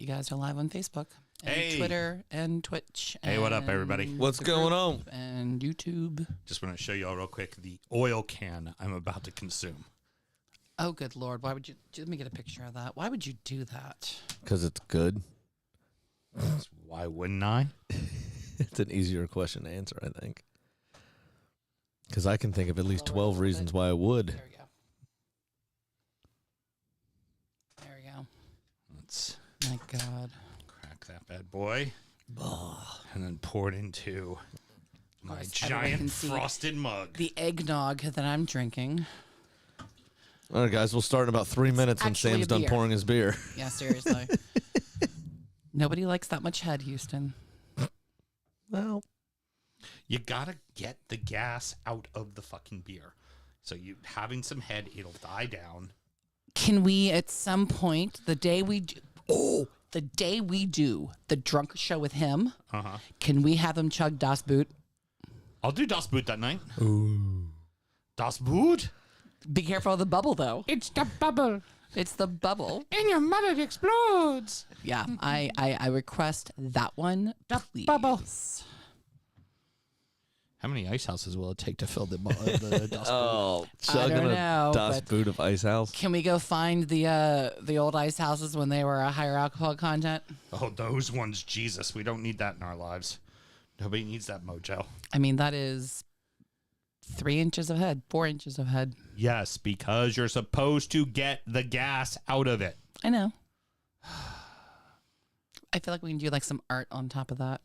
you guys are live on Facebook, and Hey. Twitter, and Twitch. Hey, what up, everybody? What's the going group, on? And YouTube. Just want to show you all real quick the oil can I'm about to consume. Oh, good Lord. Why would you? Let me get a picture of that. Why would you do that? Because it's good. Why wouldn't I? It's an easier question to answer, I think. Because I can think of at least Lower 12 a little reasons bit. why I would. There we go. There we go. Let's My God. crack that bad boy. And then pour it into my course, everyone can giant see frosted mug. The eggnog that I'm drinking. All right, guys, we'll start in about 3 minutes when actually Sam's a done beer. pouring his beer. Yeah, seriously. Nobody likes that much head, Houston. Well, You gotta get the gas out of the fucking beer. So you having some head, it'll die down. Can we, at some point, the day we do the drunk show with him, can we have him chug Das Boot? I'll do Das Boot that night. Ooh. Das Boot? Be careful of the bubble, though. It's the bubble, It's the bubble. and your mother explodes. Yeah, I request that one, please. bubble. How many ice houses will it take to fill the Das Boot? oh, I chugging don't a know, Das but- Boot of Ice House. Can we go find the old ice houses when they were a higher alcohol content? Oh, those ones, Jesus. We don't need that in our lives. Nobody needs that mojo. I mean, that is 3 inches of head, 4 inches of head. Yes, because you're supposed to get the gas out of it. I know. I feel like we can do like some art on top of that.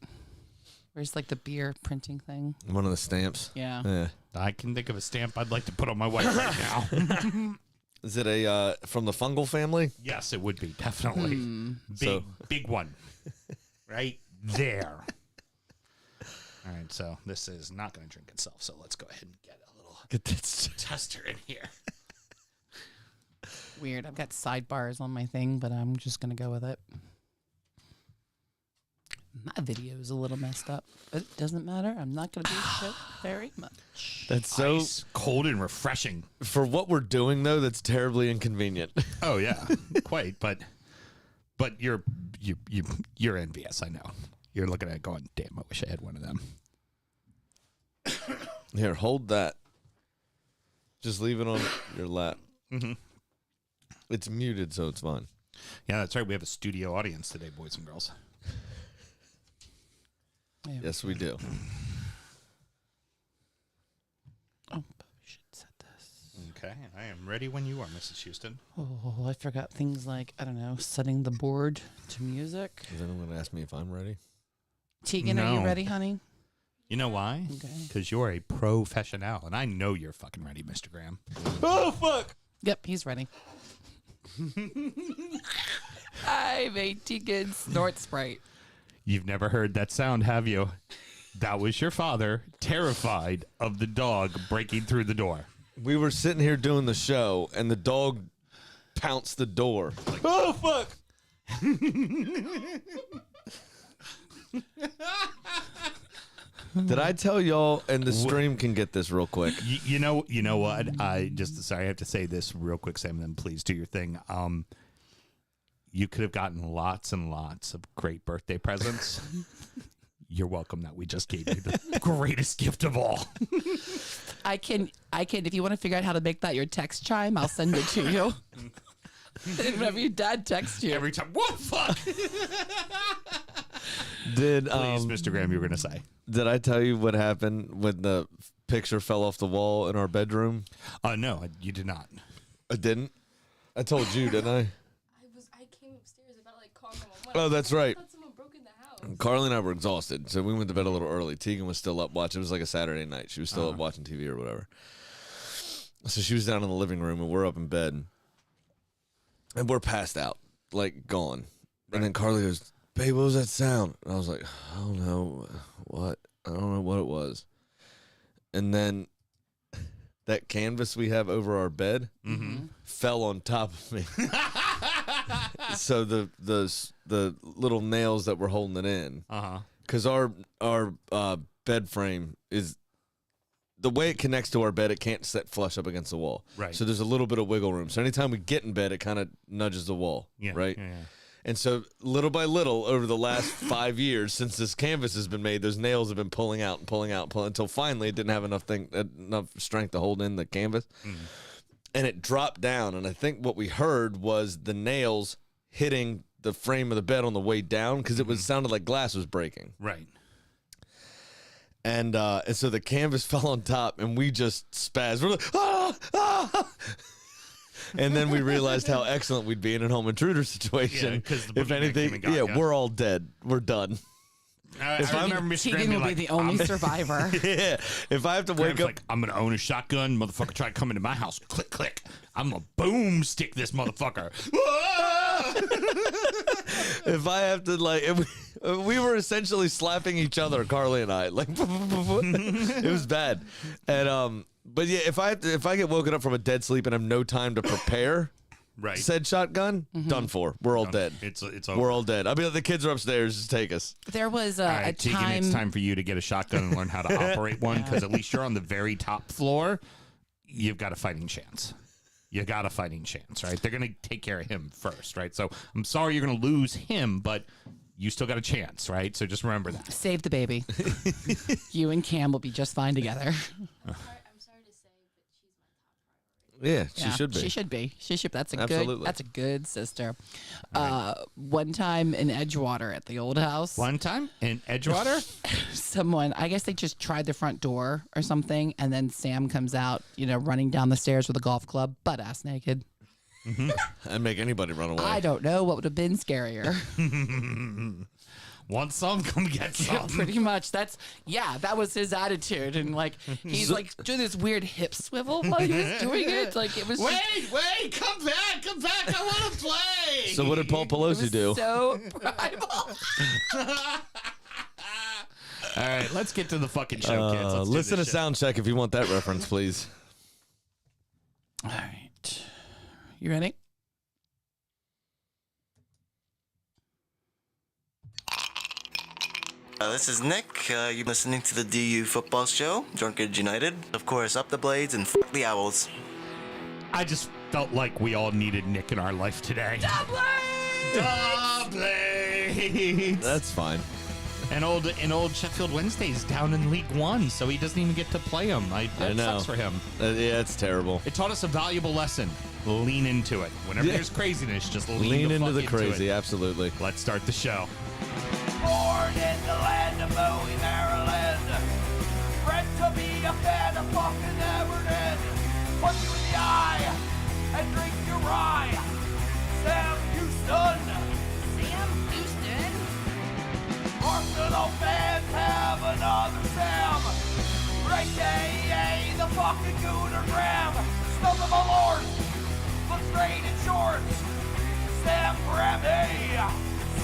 Where's like the beer printing thing? One of the stamps. Yeah. Yeah. I can think of a stamp I'd like to put on my wife right now. Is it a from the fungal family? Yes, it would be, definitely. So- Big one. Right there. All right, so this is not going to drink itself, so let's go ahead and get a little Get this. tester in here. Weird. I've got sidebars on my thing, but I'm just going to go with it. My video is a little messed up, but it doesn't matter. I'm not going to be shook very much. That's so, Ice, cold and refreshing. for what we're doing, though, that's terribly inconvenient. Oh, yeah, quite. But you're envious, I know. You're looking at it going, damn, I wish I had one of them. Here, hold that. Just leave it on your lap. Mm-hmm. It's muted, so it's fine. Yeah, that's right. We have a studio audience today, boys and girls. Yeah. Yes, we do. Oh, but we should set this. Okay, I am ready when you are, Mrs. Houston. Oh, I forgot things like, I don't know, setting the board to music. Is anyone going to ask me if I'm ready? Tegan, are you No. ready, honey? You know why? Okay. Because you're a professional, and I know you're fucking ready, Mr. Graham. Oh, fuck! Yep, he's ready. I made Tegan snort Sprite. You've never heard that sound, have you? That was your father, terrified of the dog breaking through the door. We were sitting here doing the show, and the dog pounced the door. Oh, fuck! Did I tell y'all, and the stream can get this real quick. You know what? I have to say this real quick, Sam, then please do your thing. You could have gotten lots and lots of great birthday presents. You're welcome that we just gave you the greatest gift of all. I can, if you want to figure out how to make that your text chime, I'll send it to you. And whenever your dad texts you. Every time, what the fuck? Did Please, Mr. Graham, you were going to say. Did I tell you what happened when the picture fell off the wall in our bedroom? No, you did not. I didn't. I told you, didn't I? I came upstairs about like calling my mom. Oh, that's right. I thought someone broke in the house. Carly and I were exhausted, so we went to bed a little early. Tegan was still up watching. It was like a Saturday night. She was still up watching TV or whatever. So she was down in the living room, and we're up in bed. And we're passed out, like gone. And then Carly goes, "Babe, what was that sound?" And I was like, "I don't know what. I don't know what it was." And then that canvas we have over our bed fell on top of me. So the little nails that were holding it in, because our bed frame is the way it connects to our bed, it can't set flush up against the wall. Right. So there's a little bit of wiggle room. So anytime we get in bed, it kind of nudges the wall. Yeah. Right. Yeah. And so little by little over the last 5 years since this canvas has been made, those nails have been pulling out until finally it didn't have enough strength to hold in the canvas. And it dropped down. And I think what we heard was the nails hitting the frame of the bed on the way down because it sounded like glass was breaking. Right. And so the canvas fell on top, and we just spazzed. We're like, ah, ah. And then we realized how excellent we'd be in a home intruder situation. Yeah, 'cause the if boogeyman came anything, and got you. we're all dead. We're done. I remember Mr. Graham Tegan being will be like, the only survivor. Yeah. If I have to wake Graham's up, like, I'm going to own a shotgun. Motherfucker try to come into my house. Click, click. I'm going to boom stick this motherfucker. if I have to, like, we were essentially slapping each other, Carly and I. Like, it was bad. And, but yeah, if I get woken up from a dead sleep and have no time to prepare, Right. said shotgun, done for. We're all dead. It's over. We're all dead. I mean, the kids are upstairs. Just take us. There was All a right, Tegan, time. it's time for you to get a shotgun and learn how to operate one because at least you're on the very top floor. You've got a fighting chance. You got a fighting chance, right? They're going to take care of him first, right? So I'm sorry you're going to lose him, but you still got a chance, right? So just remember that. Save the baby. You and Cam will be just fine together. I'm sorry to say, but she's my top priority. Yeah, she should be. She should be. She should. That's a Absolutely. good. That's a good sister. One time in Edgewater at the old house, One time in Edgewater, someone, I guess they just tried the front door or something, and then Sam comes out, running down the stairs with a golf club, butt ass naked. I'd make anybody run away. I don't know what would have been scarier. want some? Come get some. Pretty much. That was his attitude, and he's doing this weird hip swivel while he was doing it. Like it was. Wait, come back, I want to play. So what did Paul Pelosi do? So primal. All right, let's get to the fucking show, kids. Let's do Listen to this shit. sound check if you want that reference, please. All right, you ready? This is Nick. You're listening to the DU Football Show, Drunkard United. Of course, up the Blades and f the Owls. I just felt like we all needed Nick in our life today. Blades! That's fine. And old Sheffield Wednesday's down in League One, so he doesn't even get to play them. That know. sucks for him. Yeah, it's terrible. It taught us a valuable lesson. Lean into it. Whenever there's craziness, just lean into the fuck crazy, it. absolutely. Let's start the show. Born in the land of Bowie, Maryland. Bred to be a fan of fucking Everton. Punch you in the eye and drink your rye. Sam Houston. Sam Houston? Arsenal fans have another Sam. AKA the fucking Gooner Graham. Stump of a lord. Look straight in shorts. Sam Graham, hey.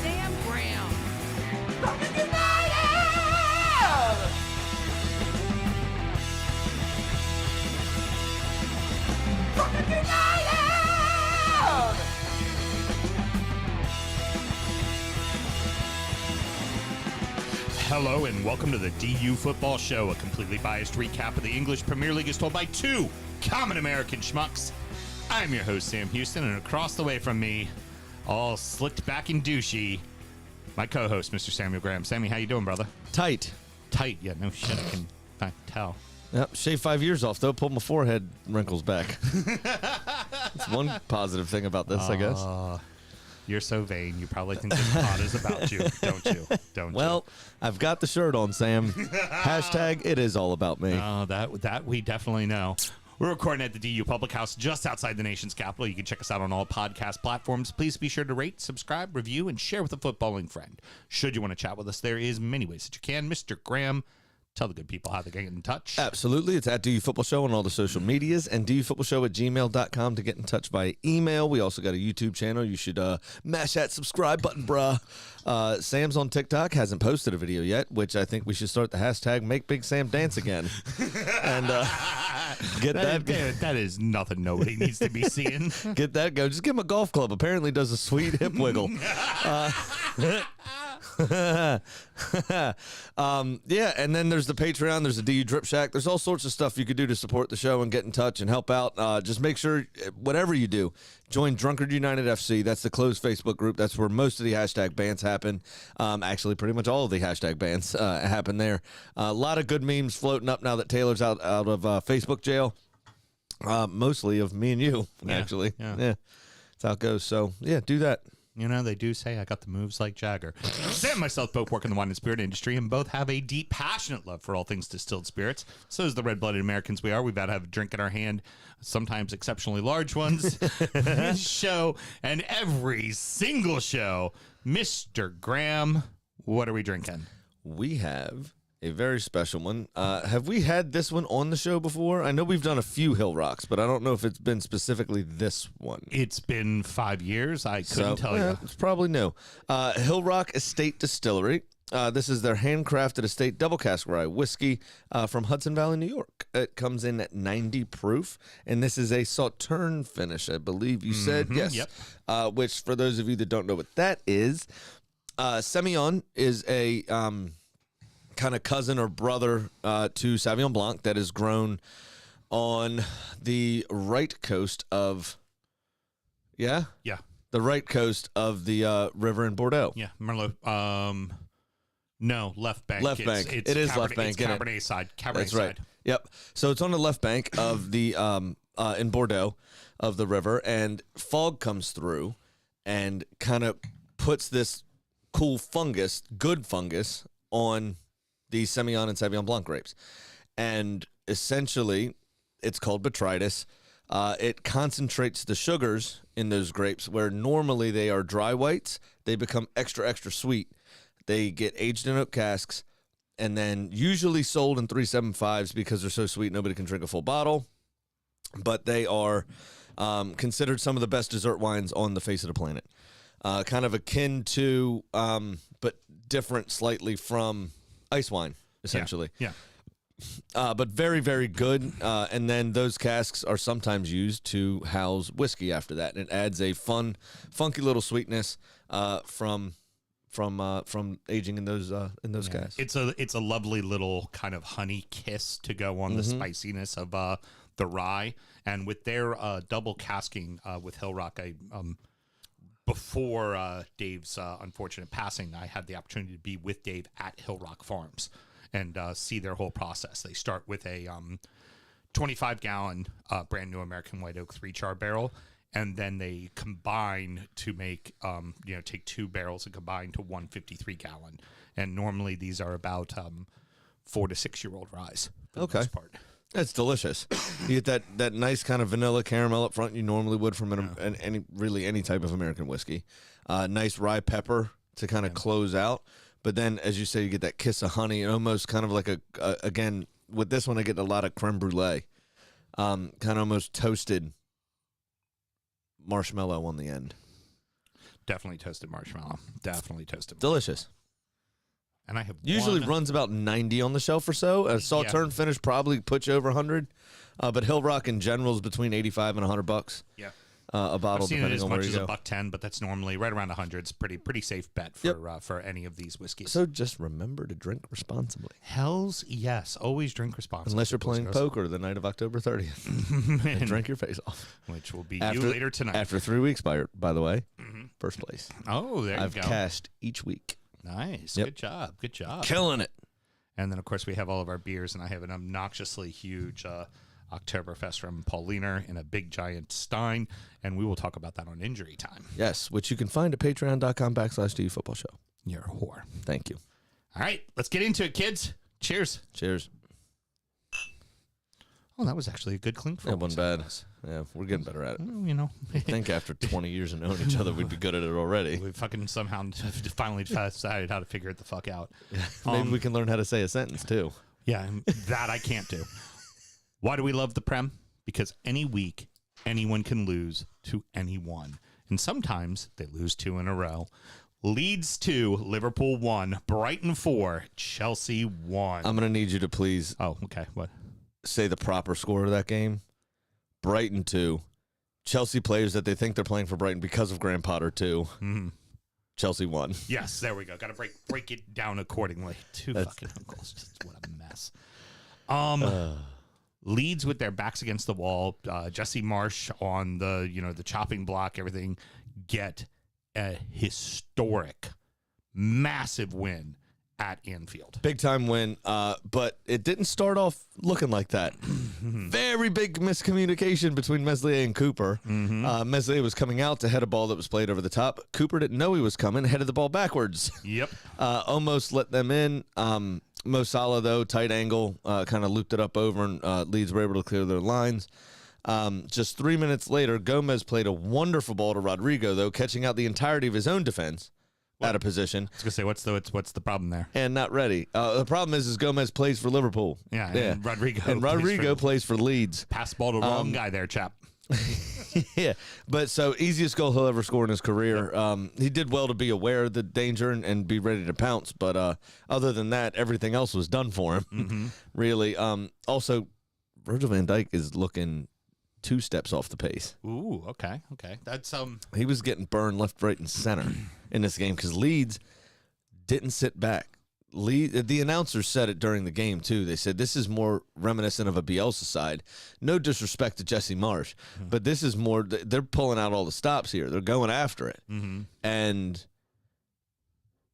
Sam Graham. Fucking United! Fucking United! Hello and welcome to the DU Football Show, a completely biased recap of the English Premier League as told by two common American schmucks. I'm your host, Sam Houston, and across the way from me, all slicked back and douchey, my co-host, Mr. Samuel Graham. Sammy, how you doing, brother? Tight. Tight. Yeah, no shit, I can tell. Yep, shaved 5 years off, though. Pulled my forehead wrinkles back. That's one positive thing about this, I guess. You're so vain. You probably think this pod is about you, don't you? Don't Well, I've got the shirt on, Sam. Hashtag, it is all about me. you? Oh, that we definitely know. We're recording at the DU Public House just outside the nation's capital. You can check us out on all podcast platforms. Please be sure to rate, subscribe, review, and share with a footballing friend. Should you want to chat with us, there is many ways that you can. Mr. Graham, tell the good people how they get in touch. Absolutely. It's at DU Football Show on all the social medias and dufootballshow@gmail.com to get in touch by email. We also got a YouTube channel. You should mash that subscribe button, bruh. Sam's on TikTok. Hasn't posted a video yet, which I think we should start the hashtag Make Big Sam Dance again. And get that is nothing nobody needs to be seeing. Get that go. Just give him a golf club. Apparently does a sweet hip wiggle. Yeah, and then there's the Patreon. There's the DU Drip Shack. There's all sorts of stuff you could do to support the show and get in touch and help out. Just make sure, whatever you do, join Drunkard United FC. That's the closed Facebook group. That's where most of the hashtag bans happen. Actually, pretty much all of the hashtag bans happen there. A lot of good memes floating up now that Taylor's out of Facebook jail. Mostly of me and you, actually. Yeah. That's how it goes. So, yeah, do that. You know, they do say I got the moves like Jagger. Sam and myself both work in the wine and spirit industry and both have a deep, passionate love for all things distilled spirits. So as the red-blooded Americans we are, we've got to have a drink in our hand, sometimes exceptionally large ones. This show and every single show. Mr. Graham, what are we drinking? We have a very special one. Have we had this one on the show before? I know we've done a few Hill Rocks, but I don't know if it's been specifically this one. It's been 5 years. I couldn't tell you. It's probably new. Hill Rock Estate Distillery. This is their handcrafted estate double cask rye whiskey from Hudson Valley, New York. It comes in at 90 proof, and this is a Sauterne finish, I believe you said. Yes. Yep. Which, for those of you that don't know what that is, Semillon is a kind of cousin or brother to Sauvignon Blanc that is grown on the right coast of, Yeah. the right coast of the river in Bordeaux. Yeah. Merlot. No, left bank. Left bank. It is left bank, It's isn't it? Cabernet side. Cabernet That's side. right. Yep. So it's on the left bank of the in Bordeaux of the river, and fog comes through and kind of puts this cool fungus, good fungus, on the Semillon and Sauvignon Blanc grapes, and essentially it's called botrytis. It concentrates the sugars in those grapes where normally they are dry whites. They become extra, extra sweet. They get aged in oak casks and then usually sold in 375s because they're so sweet nobody can drink a full bottle. But they are considered some of the best dessert wines on the face of the planet. Kind of akin to, but different slightly from ice wine, essentially. Yeah. But very, very good. And then those casks are sometimes used to house whiskey after that. And it adds a fun, funky little sweetness from aging in those casks. It's a lovely little kind of honey kiss to go on the spiciness of the rye, and with their double casking with Hill Rock, before Dave's unfortunate passing, I had the opportunity to be with Dave at Hill Rock Farms and see their whole process. They start with a 25-gallon brand new American White Oak 3-char barrel. And then they combine to make, take 2 barrels and combine to 1 53-gallon. And normally these are about 4 to 6 year old ryes. For the most part. That's delicious. You get that nice kind of vanilla caramel up front you normally would from any type of American whiskey. Nice rye pepper to kind of close out. But then, as you say, you get that kiss of honey and almost kind of like again, with this one I get a lot of creme brulee. Kind of almost toasted marshmallow on the end. Definitely toasted marshmallow. Definitely toasted. Delicious. And I have usually runs about 90 on the shelf or so. A Sauterne finish probably puts you over 100. But Hill Rock in general is between 85 and $100. Yeah. A bottle, I've seen it depending as on much where as you go. $1.10, but that's normally right around 100. It's pretty safe bet for any of these whiskeys. So just remember to drink responsibly. Hells yes, always drink responsibly. Unless you're playing poker the night of October 30th, and drink your face off. Which will be you later tonight. After 3 weeks, by the way, first place. Oh, there I've you go. cashed each week. Nice, Yep. good job, Killing it. And then of course we have all of our beers, and I have an obnoxiously huge Oktoberfest from Pauliner in a big giant stein, and we will talk about that on Injury Time. Yes, which you can find at patreon.com/DU Football Show. You're a whore. Thank you. All right, let's get into it, kids. Cheers. Cheers. Oh, that was actually a good clink for That wasn't bad. Yeah, we're getting better at it. You know, I think after 20 years of knowing each other, we'd be good at it already. we fucking somehow finally decided how to figure it the fuck out. Maybe we can learn how to say a sentence, too. Yeah, that I can't do. Why do we love the Prem? Because any week, anyone can lose to anyone. And sometimes they lose 2 in a row. Leeds 2, Liverpool 1, Brighton 4, Chelsea 1. I'm going to need you to please Oh, okay. What? say the proper score of that game. Brighton 2. Chelsea players that they think they're playing for Brighton because of Graham Potter 2. Chelsea won. Yes, there we go. Got to break it down accordingly. Two fucking goals. Just what a mess. Leeds with their backs against the wall. Jesse Marsh on the chopping block. Everything get a historic, massive win at Anfield. Big time win, but it didn't start off looking like that. Very big miscommunication between Meslier and Cooper. Meslier was coming out to head a ball that was played over the top. Cooper didn't know he was coming, headed the ball backwards. Yep. Almost let them in. Mo Salah, though, tight angle, kind of looped it up over, and Leeds were able to clear their lines. Just 3 minutes later, Gomez played a wonderful ball to Rodrigo, though, catching out the entirety of his own defense. Out of position. I was gonna say, what's the problem there? And not ready. The problem is Gomez plays for Liverpool. Yeah. And Rodrigo plays for Leeds. Pass ball to wrong guy there, chap. Yeah, but so easiest goal he'll ever score in his career. He did well to be aware of the danger and be ready to pounce. But other than that, everything else was done for him. Really. Also, Virgil van Dijk is looking 2 steps off the pace. Ooh, okay. That's He was getting burned left, right, and center in this game because Leeds didn't sit back. The announcers said it during the game, too. They said this is more reminiscent of a Bielsa side. No disrespect to Jesse Marsh, but this is more, they're pulling out all the stops here. They're going after it. And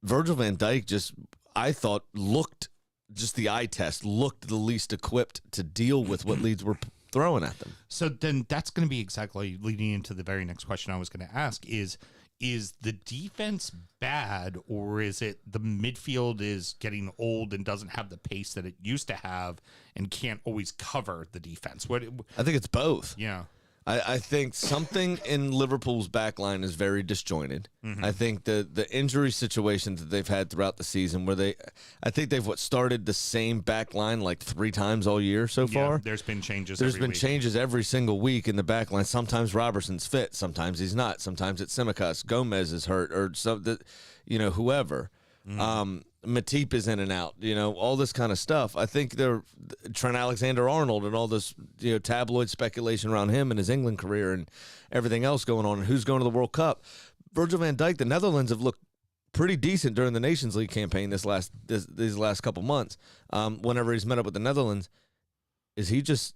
Virgil van Dijk just, I thought, looked, just the eye test, looked the least equipped to deal with what Leeds were throwing at them. So then that's going to be exactly leading into the very next question I was going to ask is the defense bad, or is it the midfield is getting old and doesn't have the pace that it used to have and can't always cover the defense? I think it's both. Yeah. I think something in Liverpool's back line is very disjointed. I think the injury situations that they've had throughout the season where I think they've started the same back line like 3 times all year so far. There's been changes There's every been week. changes every single week in the back line. Sometimes Robertson's fit, sometimes he's not. Sometimes it's Tsimikas, Gomez is hurt, or whoever. Matip is in and out, all this kind of stuff. I think Trent Alexander-Arnold and all this, tabloid speculation around him and his England career and everything else going on and who's going to the World Cup. Virgil van Dijk, the Netherlands have looked pretty decent during the Nations League campaign these last couple months. Whenever he's met up with the Netherlands, is he just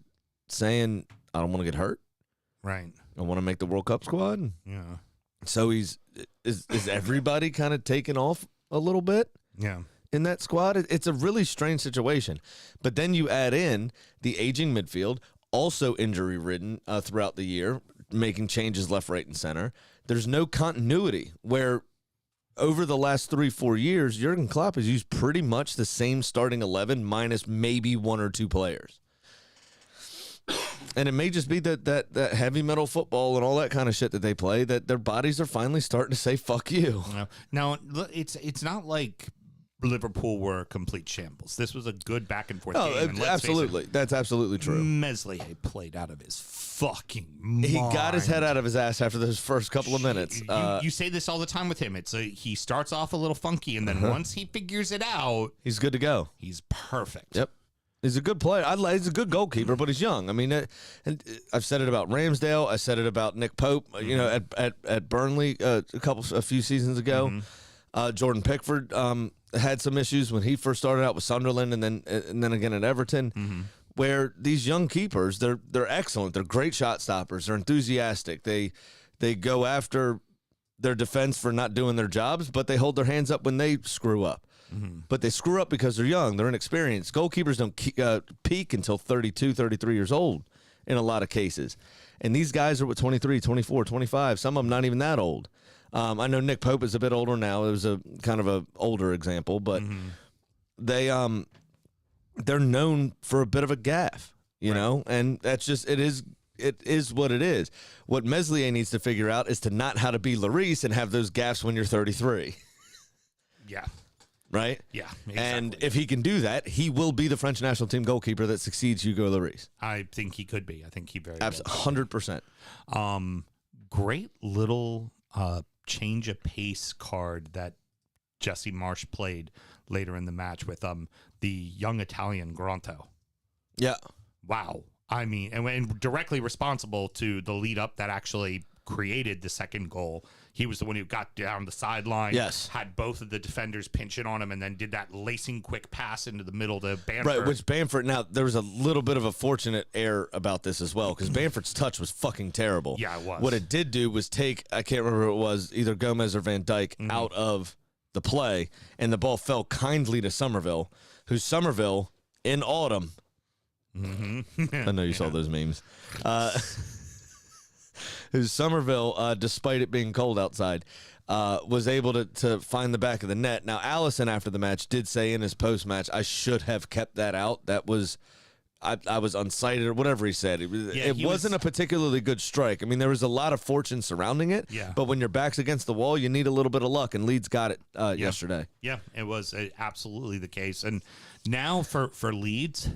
saying, I don't want to get hurt? Right. I want to make the World Cup squad? Yeah. So is everybody kind of taking off a little bit? Yeah. In that squad, it's a really strange situation. But then you add in the aging midfield, also injury-ridden throughout the year, making changes left, right, and center. There's no continuity where over the last 3-4 years, Jurgen Klopp has used pretty much the same starting 11 minus maybe 1 or 2 players. And it may just be that heavy metal football and all that kind of shit that they play, that their bodies are finally starting to say, fuck you. Now, it's not like Liverpool were a complete shambles. This was a good back and forth game. And absolutely. That's absolutely true. Meslier played out of his fucking mind. He got his head out of his ass after those first couple of minutes. You say this all the time with him. He starts off a little funky, and then once he figures it out, he's good to go. He's perfect. Yep. He's a good player. He's a good goalkeeper, but he's young. I mean, and I've said it about Ramsdale. I said it about Nick Pope. At Burnley a few seasons ago. Jordan Pickford had some issues when he first started out with Sunderland, and then again at Everton. Where these young keepers, they're excellent. They're great shot stoppers. They're enthusiastic. They go after their defense for not doing their jobs, but they hold their hands up when they screw up. But they screw up because they're young. They're inexperienced. Goalkeepers don't peak until 32, 33 years old in a lot of cases. And these guys are 23, 24, 25. Some of them not even that old. I know Nick Pope is a bit older now. It was a kind of a older example, but they're known for a bit of a gaffe, you know, and that's just it is what it is. What Meslier needs to figure out is to not how to be Lloris and have those gaffes when you're 33. Yeah. Right? Yeah. Exactly. And if he can do that, he will be the French national team goalkeeper that succeeds Hugo Lloris. I think he could be. I think he very Absolutely. 100%. Great little change of pace card that Jesse Marsh played later in the match with the young Italian Granto. Yeah. Wow. I mean, and directly responsible to the lead up that actually created the second goal. He was the one who got down the sideline. Yes. Had both of the defenders pinching on him and then did that lacing quick pass into the middle to Bamford. Right, which Bamford, now there was a little bit of a fortunate error about this as well because Bamford's touch was fucking terrible. Yeah, it was. What it did do was take, I can't remember who it was, either Gomez or Van Dyke out of the play, and the ball fell kindly to Somerville, who's Somerville in autumn. I know you saw those memes. Who's Somerville, despite it being cold outside, was able to find the back of the net. Now, Allison, after the match, did say in his post-match, I should have kept that out. That was, I was unsighted or whatever he said. It wasn't a particularly good strike. I mean, there was a lot of fortune surrounding it, but when your back's against the wall, you need a little bit of luck, and Leeds got it yesterday. Yeah, it was absolutely the case. And now for Leeds,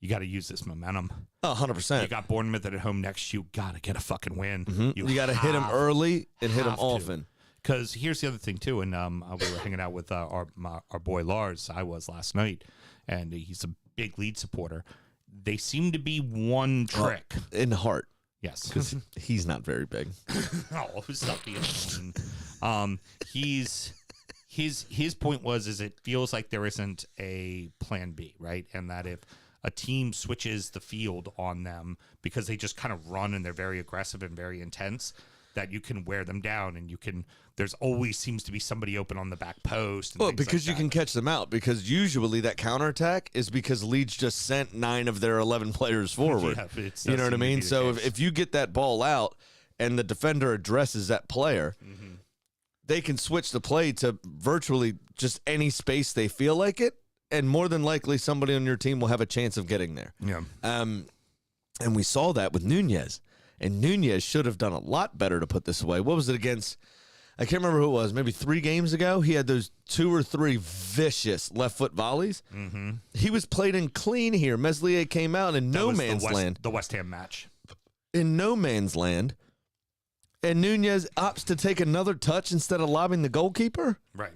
you got to use this momentum. 100%. You got Bournemouth at home next. You got to get a fucking win. You got to hit him early and hit him often. Because here's the other thing, too. And we were hanging out with our boy Lars. I was last night. And he's a big Leeds supporter. They seem to be one trick. In heart. Yes. Because he's not very big. Oh, stop being mean. His point is it feels like there isn't a plan B, right? And that if a team switches the field on them because they just kind of run and they're very aggressive and very intense, that you can wear them down and there's always seems to be somebody open on the back post. And well, things because like you that. can catch them out, because usually that counterattack is because Leeds just sent 9 of their 11 players forward. Yeah, you know what I mean? So if you get that ball out and the defender addresses that player, they can switch the play to virtually just any space they feel like it. And more than likely, somebody on your team will have a chance of getting there. Yeah. And we saw that with Nunez. And Nunez should have done a lot better to put this away. What was it against? I can't remember who it was. Maybe 3 games ago, he had those 2 or 3 vicious left foot volleys. He was played in clean here. Meslier came out in no man's land. The West Ham match. In no man's land. And Nunez opts to take another touch instead of lobbing the goalkeeper. Right.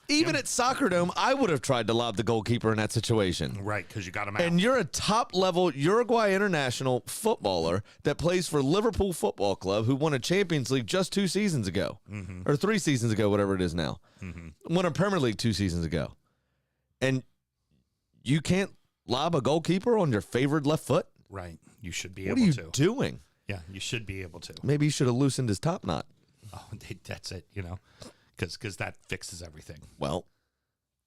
Even at Soccer Dome, I would have tried to lob the goalkeeper in that situation. Right, because you got him out. And you're a top-level Uruguay international footballer that plays for Liverpool Football Club, who won a Champions League just 2 seasons ago. Or 3 seasons ago, whatever it is now. Won a Premier League 2 seasons ago. And you can't lob a goalkeeper on your favored left foot? Right. You should be able What are you to. doing? Yeah, you should be able to. Maybe he should have loosened his top knot. Oh, that's it, because that fixes everything. Well,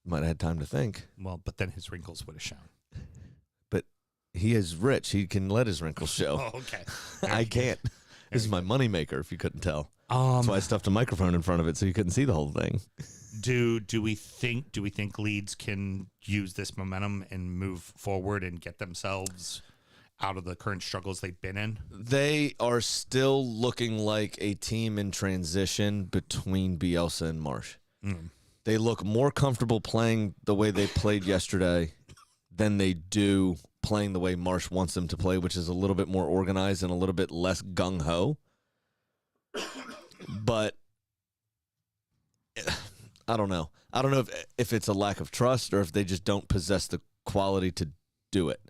might have had time to think. Well, but then his wrinkles would have shown. But he is rich. He can let his wrinkles show. Oh, okay. I can't. This is my moneymaker, if you couldn't tell. That's why I stuffed a microphone in front of it so you couldn't see the whole thing. Do we think Leeds can use this momentum and move forward and get themselves out of the current struggles they've been in? They are still looking like a team in transition between Bielsa and Marsh. They look more comfortable playing the way they played yesterday than they do playing the way Marsh wants them to play, which is a little bit more organized and a little bit less gung-ho. But I don't know. I don't know if it's a lack of trust or if they just don't possess the quality to do it.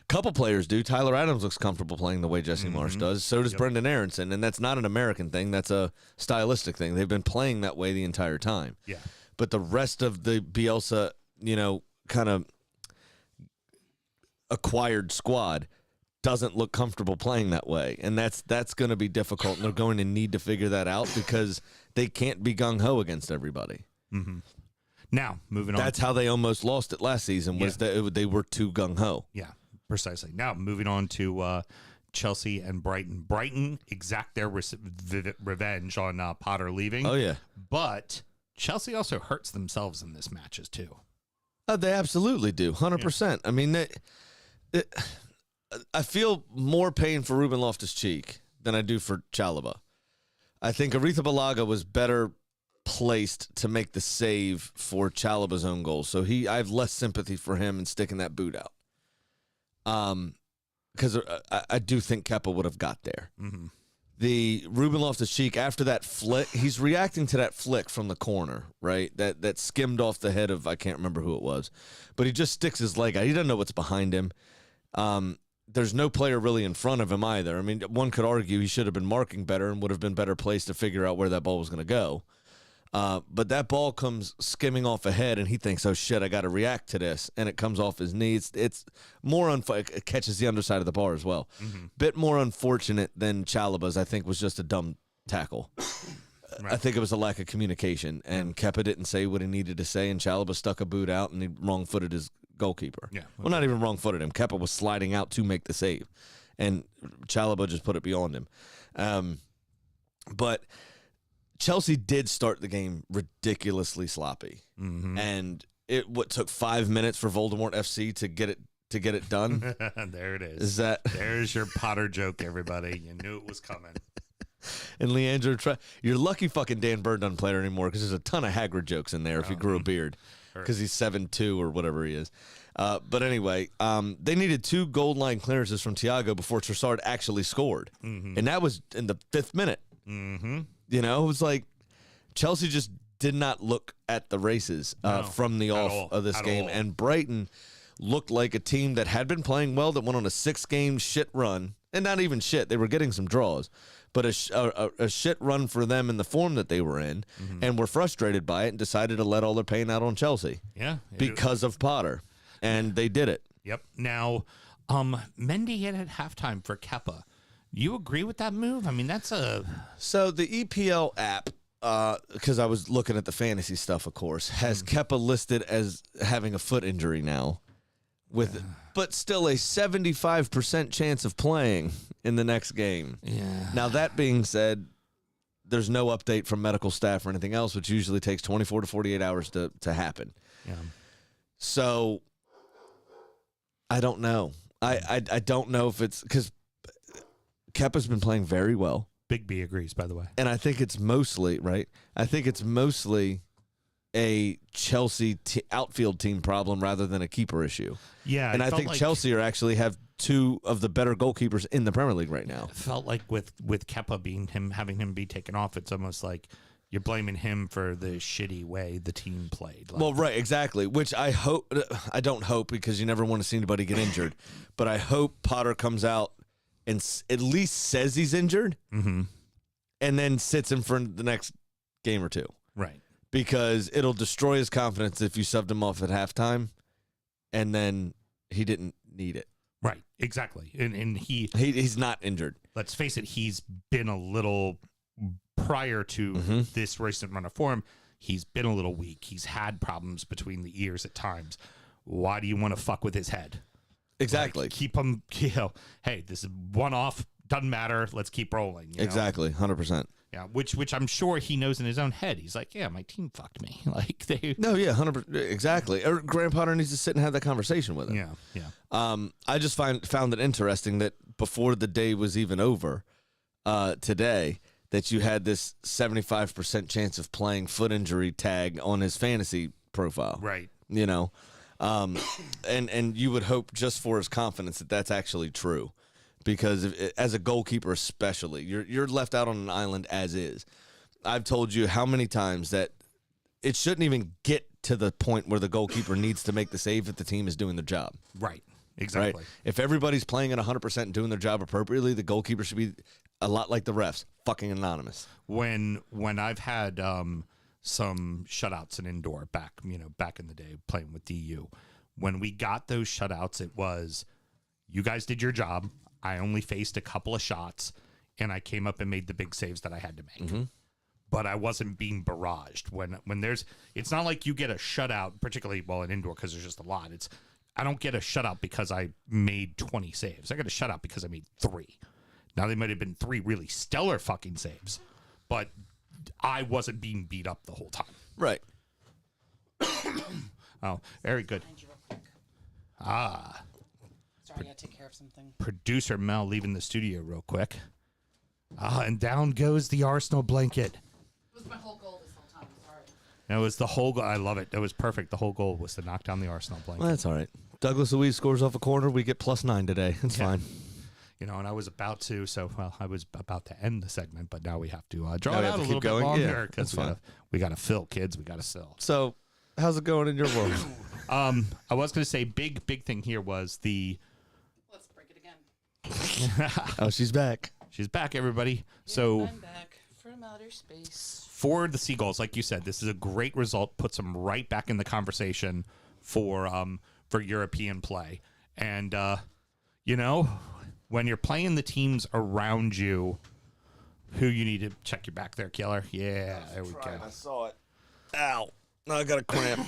Couple players do. Tyler Adams looks comfortable playing the way Jesse Marsh does. So does Brendan Aronson, and that's not an American thing. That's a stylistic thing. They've been playing that way the entire time. Yeah. But the rest of the Bielsa, kind of acquired squad doesn't look comfortable playing that way, and that's going to be difficult. And they're going to need to figure that out because they can't be gung ho against everybody. Now, moving on. That's how they almost lost it last season. Was that they were too gung ho. Yeah. Precisely. Now, moving on to Chelsea and Brighton. Brighton exact their revenge on Potter leaving. Oh, yeah. But Chelsea also hurts themselves in this matches, too. They absolutely do. 100%. I mean, I feel more pain for Ruben Loftus-Cheek than I do for Chalobah. I think Aretha Balaga was better placed to make the save for Chalobah's own goal. So I have less sympathy for him and sticking that boot out. Because I do think Kepa would have got there. The Ruben Loftus-Cheek, after that flick, he's reacting to that flick from the corner, right? That skimmed off the head of, I can't remember who it was. But he just sticks his leg out. He doesn't know what's behind him. there's no player really in front of him either. I mean, one could argue he should have been marking better and would have been better placed to figure out where that ball was going to go. But that ball comes skimming off ahead, and he thinks, "Oh shit, I got to react to this," and it comes off his knee. It's more it catches the underside of the bar as well. Bit more unfortunate than Chalaba's. I think was just a dumb tackle. I think it was a lack of communication, and Kepa didn't say what he needed to say, and Chalaba stuck a boot out, and he wrong-footed his goalkeeper. Yeah. Well, not even wrong-footed him. Kepa was sliding out to make the save, and Chalaba just put it beyond him. But Chelsea did start the game ridiculously sloppy, and what took 5 minutes for Voldemort FC to get it done. There it is. There's your Potter joke, everybody. You knew it was coming. And Leandro, you're lucky fucking Dan Bird doesn't play it anymore because there's a ton of Hagrid jokes in there if he grew a beard because he's 7'2" or whatever he is. But anyway, they needed 2 goal line clearances from Thiago before Trossard actually scored. And that was in the 5th minute. You know, it was like Chelsea just did not look at the races from the off of this game. And Brighton looked like a team that had been playing well, that went on a 6-game shit run. And not even shit. They were getting some draws. But a shit run for them in the form that they were in, and were frustrated by it and decided to let all their pain out on Chelsea. Yeah. Because of Potter. And they did it. Yep. Now, Mendy hit at halftime for Kepa. You agree with that move? I mean, that's a... So the EPL app, because I was looking at the fantasy stuff, of course, has Kepa listed as having a foot injury now. But still a 75% chance of playing in the next game. Yeah. Now, that being said, there's no update from medical staff or anything else, which usually takes 24 to 48 hours to happen. Yeah. So, I don't know. I don't know if it's... Because Kepa's been playing very well. Big B agrees, by the way. And I think it's mostly, right? I think it's mostly a Chelsea outfield team problem rather than a keeper issue. Yeah. And I think Chelsea actually have 2 of the better goalkeepers in the Premier League right now. It felt like with Kepa having him be taken off, it's almost like you're blaming him for the shitty way the team played. Well, right, exactly. Which I don't hope because you never want to see anybody get injured. But I hope Potter comes out and at least says he's injured and then sits him for the next game or 2. Right. Because it'll destroy his confidence if you subbed him off at halftime and then he didn't need it. Right, exactly. And he's not injured. Let's face it, he's been a little, prior to this recent run of form, he's been a little weak. He's had problems between the ears at times. Why do you want to fuck with his head? Exactly. Like, keep him, hey, this is one off, doesn't matter, let's keep rolling. Exactly, 100%. Yeah, which I'm sure he knows in his own head. He's like, yeah, my team fucked me. Like they. No, yeah, 100%, exactly. Or Graham Potter needs to sit and have that conversation with him. Yeah. I just found it interesting that before the day was even over, today, that you had this 75% chance of playing foot injury tag on his fantasy profile. Right. You know, and you would hope just for his confidence that that's actually true. Because as a goalkeeper especially, you're left out on an island as is. I've told you how many times that it shouldn't even get to the point where the goalkeeper needs to make the save if the team is doing their job. Right. Exactly. Right? If everybody's playing at 100% and doing their job appropriately, the goalkeeper should be a lot like the refs, fucking anonymous. When I've had some shutouts in indoor back in the day playing with DU, when we got those shutouts, it was, you guys did your job. I only faced a couple of shots, and I came up and made the big saves that I had to make. But I wasn't being barraged. When there's, it's not like you get a shutout, particularly in indoor because there's just a lot. I don't get a shutout because I made 20 saves. I got a shutout because I made 3. Now they might have been 3 really stellar fucking saves, but I wasn't being beat up the whole time. Right. Oh, very good. Sorry, I gotta take care of something. Producer Mel leaving the studio real quick. And down goes the Arsenal blanket. It was my whole goal this whole time. Sorry. That was the whole goal. I love it. That was perfect. The whole goal was to knock down the Arsenal blanket. Well, that's all right. Douglas Luiz scores off a corner. We get +9 today. It's fine. And I was about to, I was about to end the segment, but now we have to draw Now it we have out to a keep little bit going? longer Yeah, because that's we got to fill, kids. We got to fill. So, how's it going in your world? I was going to say big thing here was Let's break it again. Oh, she's back. She's back, everybody. So I'm back from outer space. for the Seagulls, like you said, this is a great result. Puts them right back in the conversation for European play. And you know, when you're playing the teams around you, who you need to check your back there, Killer. Yeah, there we go. I saw it. Ow. No, I got a cramp.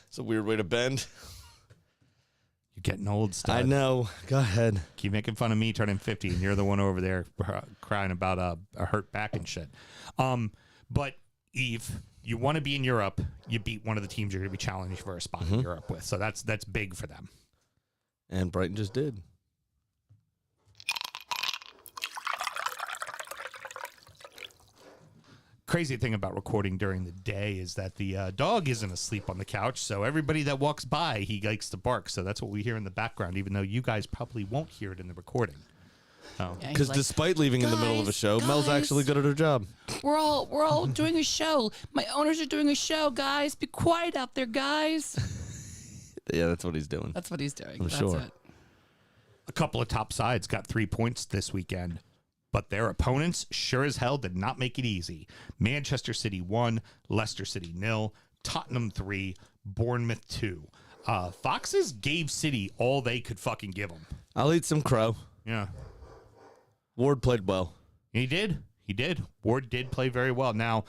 It's a weird way to bend. You're getting old, stud. I know. Go ahead. Keep making fun of me turning 50, and you're the one over there crying about a hurt back and shit. But Eve, you want to be in Europe, you beat one of the teams you're going to be challenged for a spot in Europe with. So that's big for them. And Brighton just did. Crazy thing about recording during the day is that the dog isn't asleep on the couch, so everybody that walks by, he likes to bark. So that's what we hear in the background, even though you guys probably won't hear it in the recording. Yeah, he's Because like, despite leaving in the middle of a show, Mel's guys. actually good at her job. we're all doing a show. My owners are doing a show, guys. Be quiet out there, guys. Yeah, that's what he's doing. That's what he's doing. I'm That's sure. it. A couple of top sides got 3 points this weekend, but their opponents sure as hell did not make it easy. Manchester City 1, Leicester City 0, Tottenham 3, Bournemouth 2. Foxes gave City all they could fucking give them. I'll eat some crow. Yeah. Ward played well. He did. Ward did play very well. Now,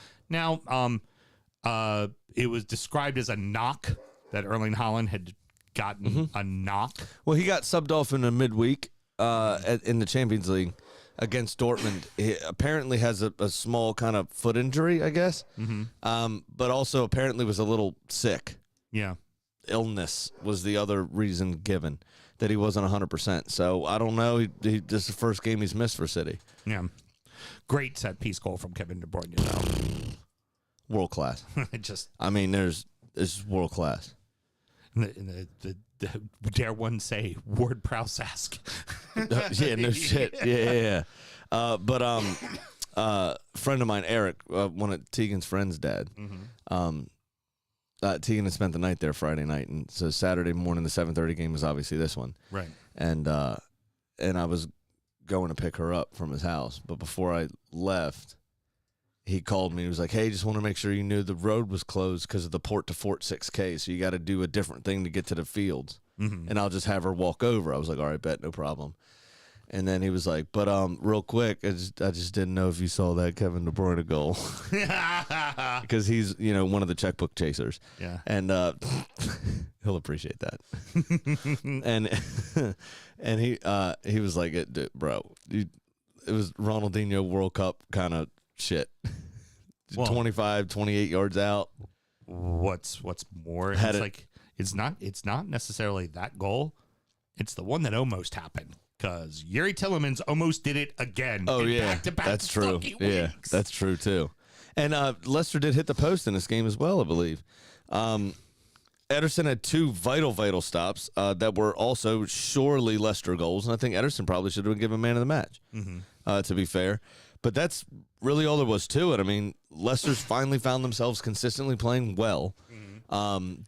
it was described as a knock that Erling Haaland had gotten a knock. Well, he got subbed off in a midweek in the Champions League against Dortmund. He apparently has a small kind of foot injury, I guess. But also apparently was a little sick. Yeah. Illness was the other reason given, that he wasn't 100%. So I don't know. He this is the first game he's missed for City. Yeah. Great set piece goal from Kevin De Bruyne, though. World class. It just, I mean, it's world class. the dare one say, Ward Prowse-esque. Yeah, no shit. Yeah. But friend of mine, Eric, one of Tegan's friend's dad. Tegan had spent the night there Friday night, and so Saturday morning the 7:30 game was obviously this one. Right. And I was going to pick her up from his house, but before I left, he called me. He was like, "Hey, just want to make sure you knew the road was closed because of the Port to Fort 6K, so you got to do a different thing to get to the fields, and I'll just have her walk over." I was like, "All right, bet, no problem." And then he was like, "But real quick, I just didn't know if you saw that Kevin De Bruyne goal because he's one of the checkbook chasers." Yeah. And he'll appreciate that. and he was like, "Bro, it was Ronaldinho World Cup kind of shit. Well, 25, 28 yards out." What's more? It's like it's not necessarily that goal. It's the one that almost happened. Because Yuri Tillemans almost did it again. Oh, in yeah. Back-to-back That's true. fucking Yeah, weeks. that's true, too. And Leicester did hit the post in this game as well, I believe. Ederson had two vital stops that were also surely Leicester goals. And I think Ederson probably should have been given man of the match, to be fair. But that's really all there was to it. I mean, Leicester's finally found themselves consistently playing well,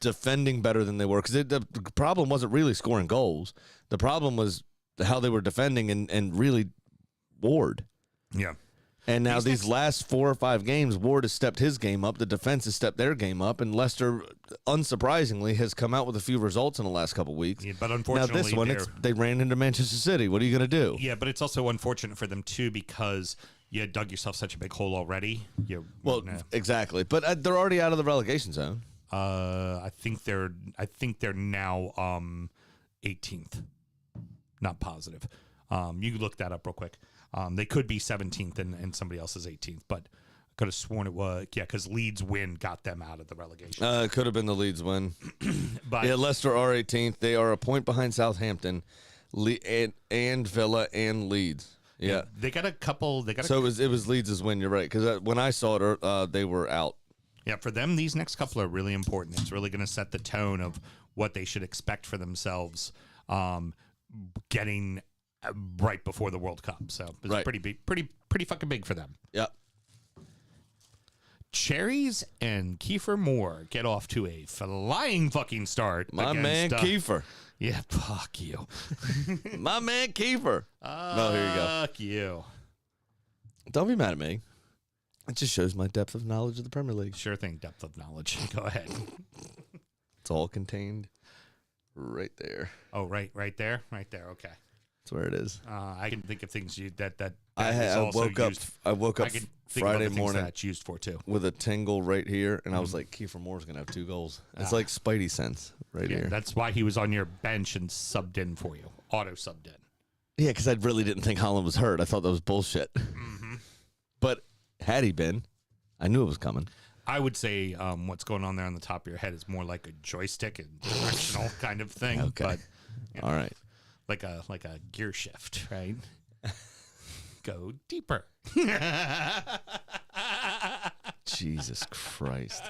defending better than they were. Because the problem wasn't really scoring goals. The problem was how they were defending and really Ward. Yeah. And now these last 4 or 5 games, Ward has stepped his game up. The defense has stepped their game up. And Leicester, unsurprisingly, has come out with a few results in the last couple weeks. Yeah, but Now unfortunately, this one, they ran into Manchester City. What are you going to do? yeah, but it's also unfortunate for them too because you dug yourself such a big hole already. Well, exactly. But they're already out of the relegation zone. I think they're now 18th. Not positive. You can look that up real quick. They could be 17th and somebody else is 18th, but I could have sworn it was, because Leeds win got them out of the relegation. It could have been the Leeds win. But Yeah, Leicester are 18th. They are a point behind Southampton, and Villa and Leeds. Yeah. they got a couple. So it was Leeds' win. You're right. Because when I saw it, they were out. Yeah, for them, these next couple are really important. It's really going to set the tone of what they should expect for themselves getting right before the World Cup. So it's Right. pretty fucking big for them. Yep. Cherries and Kiefer Moore get off to a flying fucking start. My man Kiefer. Yeah, fuck you. My man Kiefer. No, here you go. Fuck you. Don't be mad at me. It just shows my depth of knowledge of the Premier League. Sure thing, depth of knowledge. Go ahead. It's all contained right there. Oh, right there. Okay. That's where it is. I can think of things that I woke up I can think of Friday other things morning that's used for too. with a tingle right here, and I was like, Kiefer Moore's gonna have 2 goals. It's like Spidey sense right here. That's why he was on your bench and subbed in for you. Auto subbed in. Yeah, because I really didn't think Holland was hurt. I thought that was bullshit. But had he been, I knew it was coming. I would say what's going on there on the top of your head is more like a joystick and directional kind of thing. Okay. But, you know, All right. like a gear shift, right? Go deeper. Jesus Christ.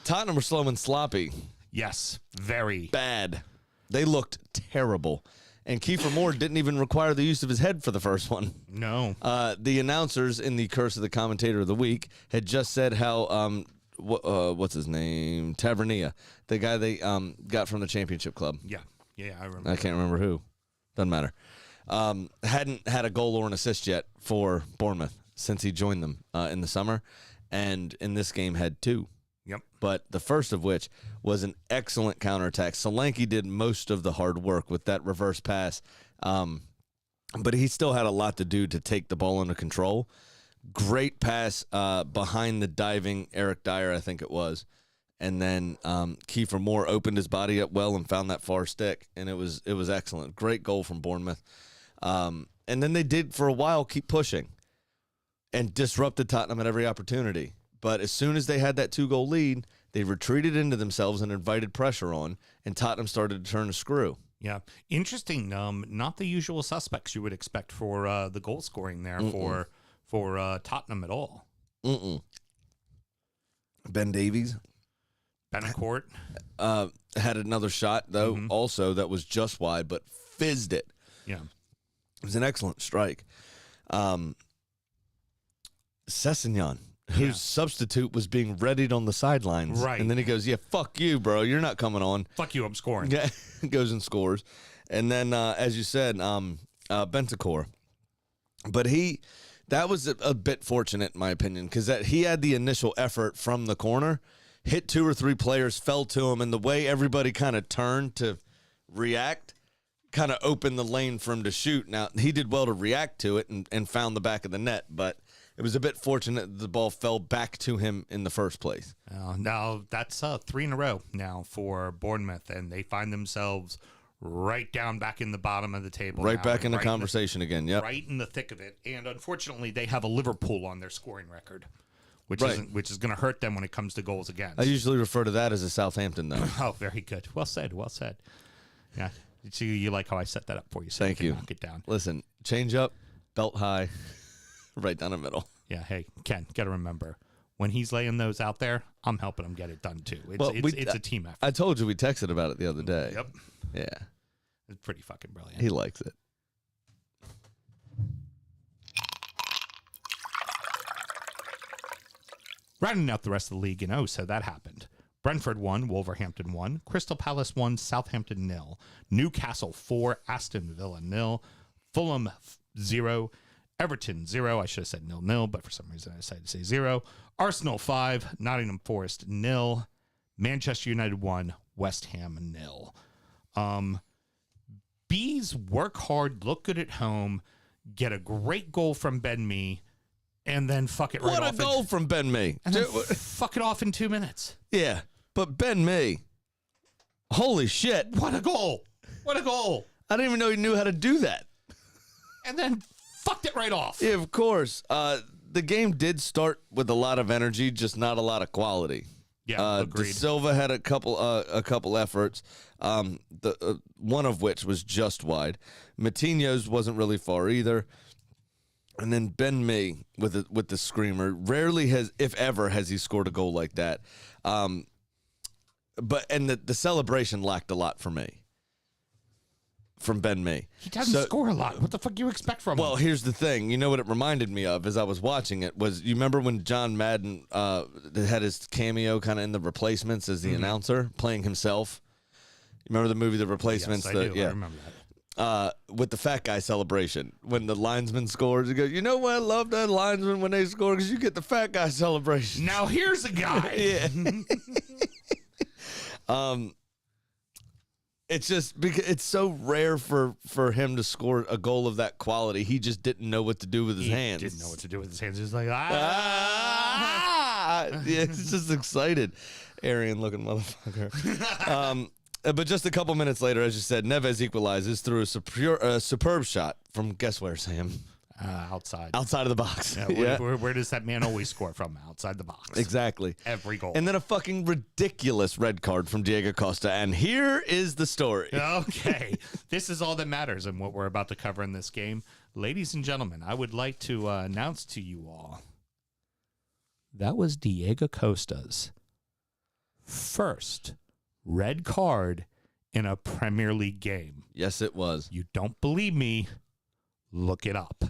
Tottenham were slow and sloppy. Yes, very Bad. They looked terrible. And Kiefer Moore didn't even require the use of his head for the first one. no. The announcers in the Curse of the Commentator of the Week had just said how, what's his name? Tavernier, the guy they got from the Championship Club. Yeah, I remember. I can't remember who. Doesn't matter. Hadn't had a goal or an assist yet for Bournemouth since he joined them in the summer. And in this game had 2. Yep. But the first of which was an excellent counterattack. Solanke did most of the hard work with that reverse pass. But he still had a lot to do to take the ball under control. Great pass behind the diving Eric Dyer, I think it was. And then Kiefer Moore opened his body up well and found that far stick. And it was excellent. Great goal from Bournemouth. And then they did, for a while, keep pushing and disrupted Tottenham at every opportunity. But as soon as they had that 2-goal lead, they retreated into themselves and invited pressure on, and Tottenham started to turn the screw. Yeah. Interesting. Not the usual suspects you would expect for the goal scoring there for Tottenham at all. Ben Davies Betancourt. had another shot, though, also that was just wide, but fizzed it. Yeah. It was an excellent strike. Sessegnon, whose substitute was being readied on the sidelines. Right. And then he goes, yeah, fuck you, bro. You're not coming on. Fuck you, I'm scoring. Yeah, goes and scores. And then, as you said, Bentancur. But that was a bit fortunate, in my opinion, because he had the initial effort from the corner, hit 2 or 3 players, fell to him, and the way everybody kind of turned to react kind of opened the lane for him to shoot. Now, he did well to react to it and found the back of the net, but it was a bit fortunate that the ball fell back to him in the first place. Now, that's 3 in a row now for Bournemouth, and they find themselves right down back in the bottom of the table. Right now, back in the conversation again, yep. Right in the thick of it. And unfortunately, they have a Liverpool on their scoring record, which Right. is going to hurt them when it comes to goals against. I usually refer to that as a Southampton, though. Oh, very good. Well said. Well said. Yeah. See, you like how I set that up for you. So Thank you. you. Can knock it down. Listen, change up, belt high, right down the middle. Yeah. Hey, Ken, got to remember, when he's laying those out there, I'm helping him get it done too. It's a team effort. I told you we texted about it the other day. Yep. Yeah. It's pretty fucking brilliant. He likes it. Rounding out the rest of the league, so that happened. Brentford 1, Wolverhampton 1, Crystal Palace 1, Southampton 0, Newcastle 4, Aston Villa 0, Fulham 0, Everton 0. I should have said 0-0, but for some reason I decided to say 0. Arsenal 5, Nottingham Forest 0, Manchester United 1, West Ham 0. Bees work hard, look good at home, get a great goal from Ben Mee, and then fuck it right off. What a goal from Ben Mee. And then fuck it off in 2 minutes. Yeah, but Ben Mee, holy shit. What a goal. What a goal. I didn't even know he knew how to do that. And then fucked it right off. Yeah, of course. The game did start with a lot of energy, just not a lot of quality. Yeah, agreed. De Silva had a couple efforts, one of which was just wide. Matinho's wasn't really far either. And then Ben Mee with the screamer. Rarely has, if ever, has he scored a goal like that. But the celebration lacked a lot for me. from Ben Mee. He doesn't score a lot. What the fuck do you expect from him? Well, here's the thing. You know what it reminded me of as I was watching it was, you remember when John Madden had his cameo kind of in The Replacements as the announcer, playing himself? You remember the movie The Replacements? Yes, I do. I remember that. With the fat guy celebration, when the linesman scores, he goes, you know what? I love that linesman when they score because you get the fat guy celebration. Now here's a guy. Yeah. It's just because it's so rare for him to score a goal of that quality. He just didn't know what to do with his hands. Didn't know what to do with his hands. He was like, Yeah, he's just excited. Aryan looking motherfucker. But just a couple minutes later, as you said, Neves equalizes through a superb shot from, guess where, Sam? outside. Outside of the box. Yeah, where does that man always score from? Outside the box. Exactly. Every goal. And then a fucking ridiculous red card from Diego Costa. And here is the story. Okay. This is all that matters in what we're about to cover in this game. Ladies and gentlemen, I would like to announce to you all that was Diego Costa's first red card in a Premier League game. Yes, it was. You don't believe me? Look it up.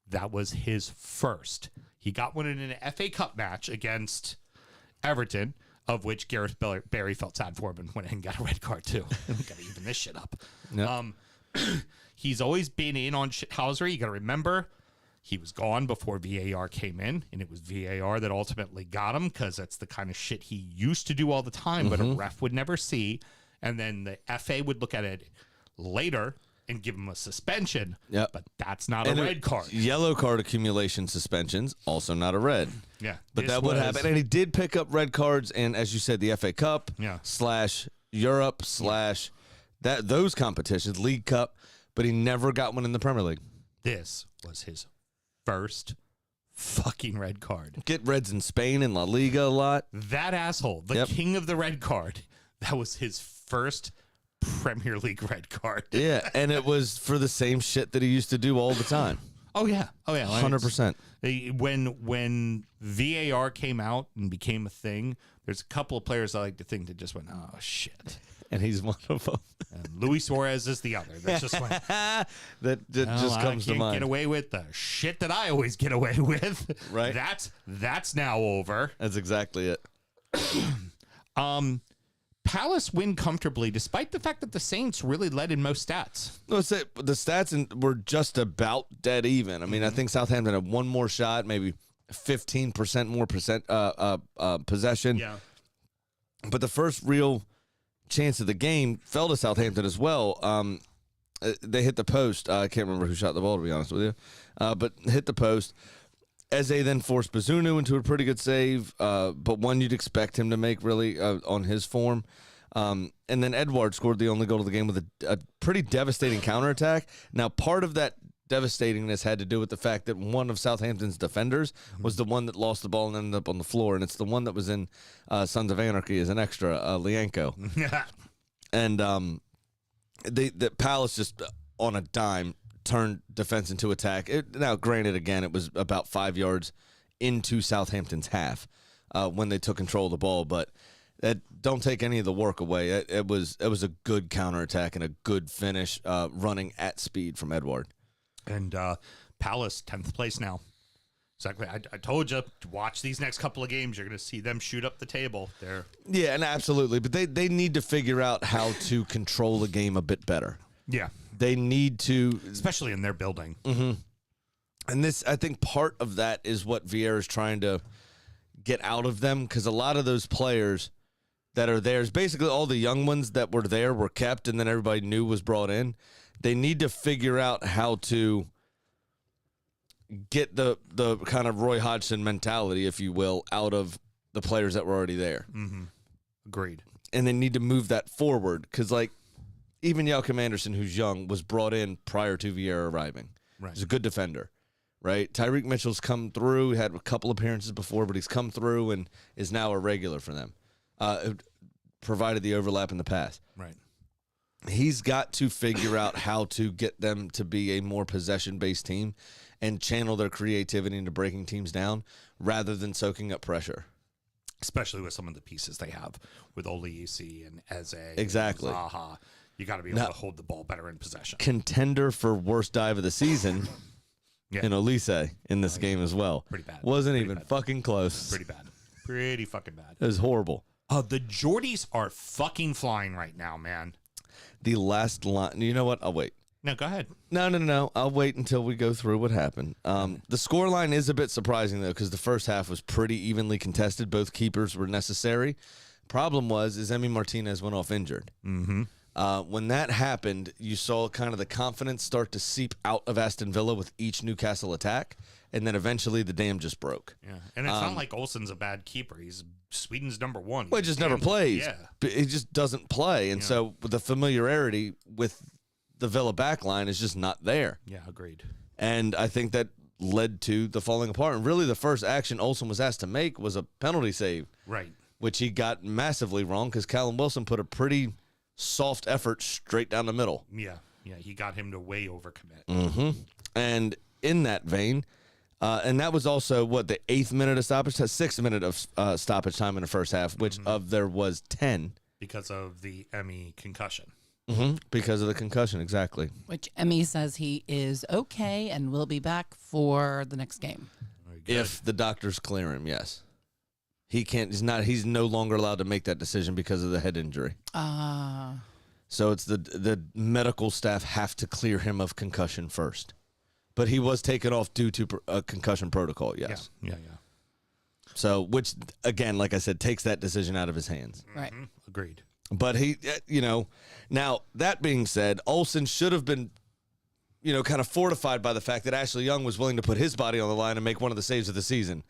That was his first. He got one in an FA Cup match against Everton, of which Gareth Barry felt sad for him and went and got a red card too. Got to even this shit up. Yep. He's always been in on shithousery. You got to remember, he was gone before VAR came in, and it was VAR that ultimately got him because that's the kind of shit he used to do all the time, but a ref would never see. And then the FA would look at it later and give him a suspension. Yep. But that's not a red card. Yellow card accumulation suspensions, also not a red. Yeah. But that would happen. And he did pick up red cards in, as you said, the FA Cup / Europe / those competitions, League Cup, but he never got one in the Premier League. This was his first fucking red card. Get reds in Spain and La Liga a lot. That asshole, the king of the red card, that was his first Premier League red card. Yeah, and it was for the same shit that he used to do all the time. Oh yeah. 100%. When VAR came out and became a thing, there's a couple of players I like to think that just went, oh shit. And he's one of them. And Luis Suarez is the other. That just went. that just comes to mind. Get away with the shit that I always get away with. Right. That's now over. That's exactly it. Palace win comfortably, despite the fact that the Saints really led in most stats. No, the stats were just about dead even. I mean, I think Southampton had one more shot, maybe 15% more possession. Yeah. But the first real chance of the game fell to Southampton as well. They hit the post. I can't remember who shot the ball, to be honest with you. But hit the post. Eze then forced Bazunu into a pretty good save, but one you'd expect him to make, really, on his form. And then Edouard scored the only goal of the game with a pretty devastating counterattack. Now, part of that devastatingness had to do with the fact that one of Southampton's defenders was the one that lost the ball and ended up on the floor, and it's the one that was in Sons of Anarchy as an extra, Lienko. And the Palace just, on a dime, turned defense into attack. Now, granted, again, it was about 5 yards into Southampton's half when they took control of the ball, but don't take any of the work away. It was a good counterattack and a good finish running at speed from Edouard. And Palace, 10th place now. Exactly. I told you, to watch these next couple of games, you're going to see them shoot up the table. Yeah, and absolutely. But they need to figure out how to control the game a bit better. Yeah. They need to, especially in their building. Mm-hmm. And this, I think, part of that is what Vieira is trying to get out of them, because a lot of those players that are there, is basically all the young ones that were there were kept, and then everybody new was brought in. They need to figure out how to get the kind of Roy Hodgson mentality, if you will, out of the players that were already there. Mm-hmm. Agreed. And they need to move that forward, because, like, even Joachim Anderson, who's young, was brought in prior to Vieira arriving. Right. He's a good defender, right? Tyreek Mitchell's come through. He had a couple appearances before, but he's come through and is now a regular for them, provided the overlap in the past. Right. He's got to figure out how to get them to be a more possession-based team and channel their creativity into breaking teams down rather than soaking up pressure. Especially with some of the pieces they have with Olise and Eze. Exactly. And Zaha. You got to be able to hold the ball better in possession. Contender for worst dive of the season in Elise in this game as well. Pretty bad. Wasn't Pretty even bad. fucking close. Pretty bad. Pretty fucking bad. It was horrible. The Geordies are fucking flying right now, man. The last line. You know what? I'll wait. No, go ahead. No. I'll wait until we go through what happened. The score line is a bit surprising, though, because the first half was pretty evenly contested. Both keepers were necessary. Problem is Emi Martinez went off injured. Mm-hmm. When that happened, you saw kind of the confidence start to seep out of Aston Villa with each Newcastle attack, and then eventually the dam just broke. Yeah, and it's not like Olsen's a bad keeper. He's Sweden's number one. Well, he just never plays. Yeah. He just doesn't play, and so the familiarity with the Villa backline is just not there. Yeah, agreed. And I think that led to the falling apart. And really, the first action Olsen was asked to make was a penalty save, Right. which he got massively wrong because Callum Wilson put a pretty soft effort straight down the middle. Yeah, he got him to way overcommit. Mm-hmm. And in that vein, and that was also, the 8th minute of stoppage time, 6th minute of stoppage time in the first half, which of there was 10. Because of the Emmy concussion. Mm-hmm. Because of the concussion, exactly. Which Emmy says he is okay and will be back for the next game. Very good. If the doctors clear him, yes. He can't, he's no longer allowed to make that decision because of the head injury. So it's the medical staff have to clear him of concussion first. But he was taken off due to a concussion protocol, yes. Yeah. So, which, again, like I said, takes that decision out of his hands. Right. Mm-hmm. Agreed. But he, now, that being said, Olsen should have been, kind of fortified by the fact that Ashley Young was willing to put his body on the line and make one of the saves of the season.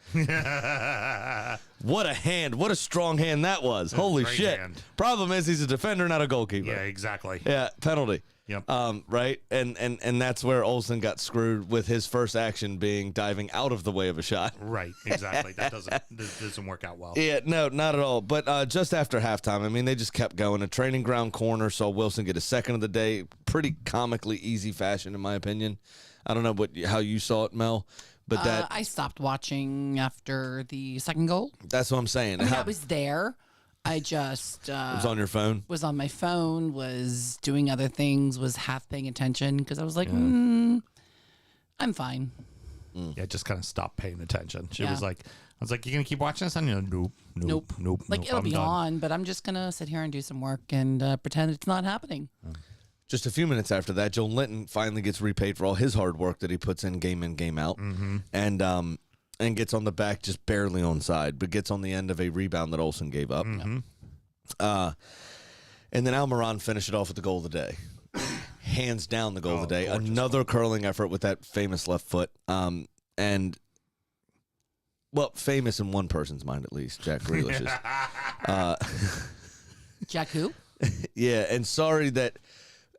What a hand. What a strong hand that was. Holy great shit. hand. Problem is he's a defender, not a goalkeeper. Yeah, exactly. Yeah, penalty. Yep. Right? And that's where Olsen got screwed with his first action being diving out of the way of a shot. Right, exactly. That doesn't work out well. Yeah, no, not at all. But just after halftime, they just kept going. A training ground corner saw Wilson get a second of the day. Pretty comically easy fashion, in my opinion. I don't know how you saw it, Mel. But I stopped watching after the second goal. That's what I'm saying. I was there. I just it was on your phone? was on my phone, was doing other things, was half paying attention because I was like, I'm fine. Yeah, just kind of stopped paying attention. She Yeah. was like, I was like, you going to keep watching this? And nope. Like, it'll I'm be done. on, but I'm just going to sit here and do some work and pretend it's not happening. Just a few minutes after that, Joel Linton finally gets repaid for all his hard work that he puts in, game out. And gets on the back just barely onside, but gets on the end of a rebound that Olsen gave up. And then Almiron finished it off with the goal of the day. Hands down the goal of the day. Another curling effort with that famous left foot. Famous in one person's mind at least, Jack Grealish's. Jack who? Yeah, and sorry that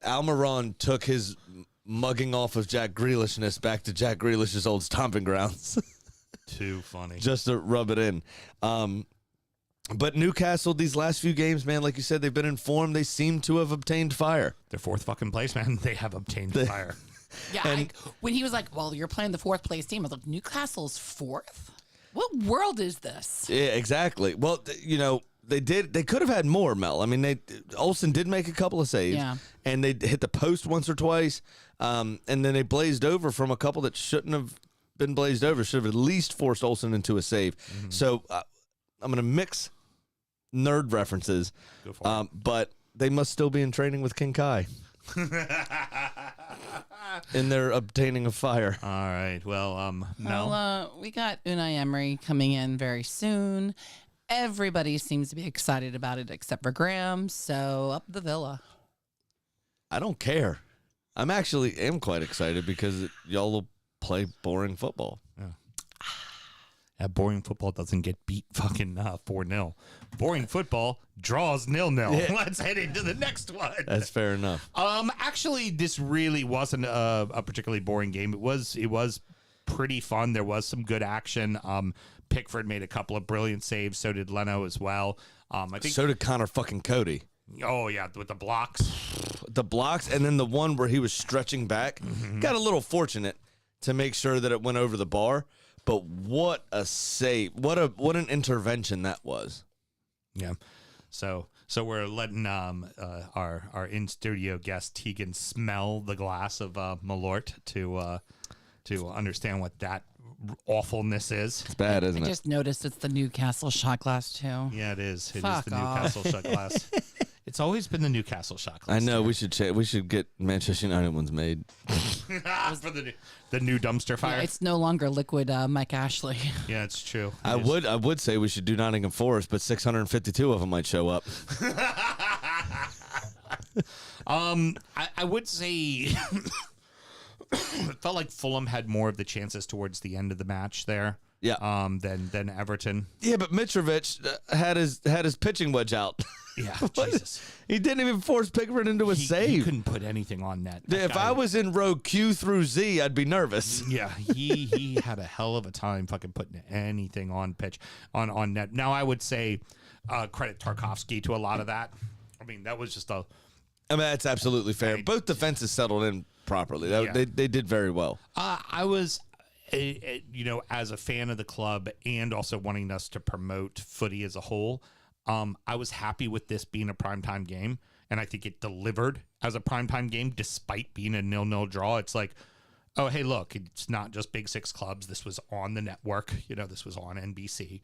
Almiron took his mugging off of Jack Grealishness back to Jack Grealish's old stomping grounds. Too funny. Just to rub it in. But Newcastle, these last few games, man, like you said, they've been in form. They seem to have obtained fire. Their fourth fucking place, man. They have obtained fire. Yeah, when he was like, well, you're playing the fourth place team, I was like, Newcastle's fourth? What world is this? Yeah, exactly. Well, they could have had more, Mel. Olsen did make a couple of saves. Yeah. And they hit the post once or twice. And then they blazed over from a couple that shouldn't have been blazed over. Should have at least forced Olsen into a save. So I'm going to mix nerd references. Go for it. But they must still be in training with King Kai. In their obtaining of fire. All right. Well, Mel. Well, we got Unai Emery coming in very soon. Everybody seems to be excited about it except for Graham. So up the Villa. I don't care. I'm quite excited because y'all will play boring football. That boring football doesn't get beat fucking 4-0. Boring football draws 0-0. Yeah. Let's head into the next one. That's fair enough. Actually, this really wasn't a particularly boring game. It was pretty fun. There was some good action. Pickford made a couple of brilliant saves. So did Leno as well. I think So did Connor fucking Cody. Oh yeah, with the blocks. The blocks, and then the one where he was stretching back. Got a little fortunate to make sure that it went over the bar. But what a save. What an intervention that was. Yeah. So we're letting our in studio guest Tegan smell the glass of Malort to understand what that awfulness is. It's bad, isn't I it? just noticed it's the Newcastle shot glass too. Yeah, it is. It Fuck is the off. Newcastle shot glass. It's always been the Newcastle shot glass. I know. We should get Manchester United ones made. For the new dumpster fire. Yeah, it's no longer liquid Mike Ashley. Yeah, it's true. I would say we should do Nottingham Forest, but 652 of them might show up. I would say it felt like Fulham had more of the chances towards the end of the match there. Yeah. Than Everton. Yeah, but Mitrovic had his pitching wedge out. Yeah, Jesus. He didn't even force Pickford into a He save. couldn't put anything on net. If I was in row Q through Z, I'd be nervous. Yeah, he had a hell of a time fucking putting anything on pitch on net. Now I would say credit Tarkovsky to a lot of that. I mean, that was just I mean, that's absolutely fair. Both defenses settled in properly. Yeah. They did very well. I was, as a fan of the club and also wanting us to promote footy as a whole, I was happy with this being a primetime game, and I think it delivered as a primetime game despite being a 0-0 draw. It's like, oh, hey, look, it's not just Big Six clubs. This was on the network. This was on NBC.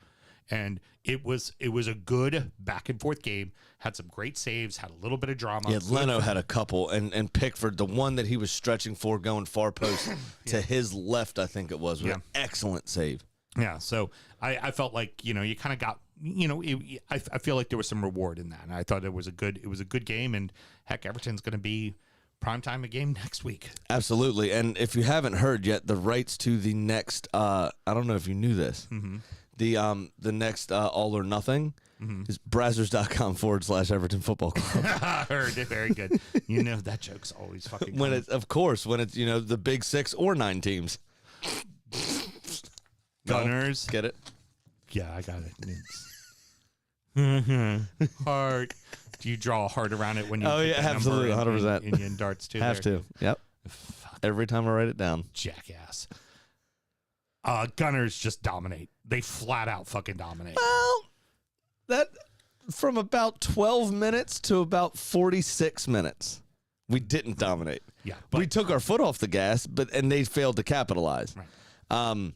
And it was a good back and forth game. Had some great saves. Had a little bit of drama. Yeah, Leno had a couple, and Pickford, the one that he was stretching for, going far post to his left, I think it was an excellent save. Yeah, so I felt like you kind of got I feel like there was some reward in that, and I thought it was a good game, and heck, Everton's going to be primetime a game next week. Absolutely, and if you haven't heard yet, the rights to the next I don't know if you knew this. Mm-hmm. The next All or Nothing is Brazzers.com/Everton Football Club. I heard it. Very good. That joke's always fucking when it's the Big Six or 9 teams. Gunners. Get it? Yeah, I got it. Heart. Do you draw a heart around it when you? Oh yeah, absolutely, 100%. Indian darts too. Have to. Yep. Every time I write it down. Jackass. Gunners just dominate. They flat out fucking dominate. Well, that from about 12 minutes to about 46 minutes, we didn't dominate. Yeah, we took our foot off the gas, and they failed to capitalize. Right.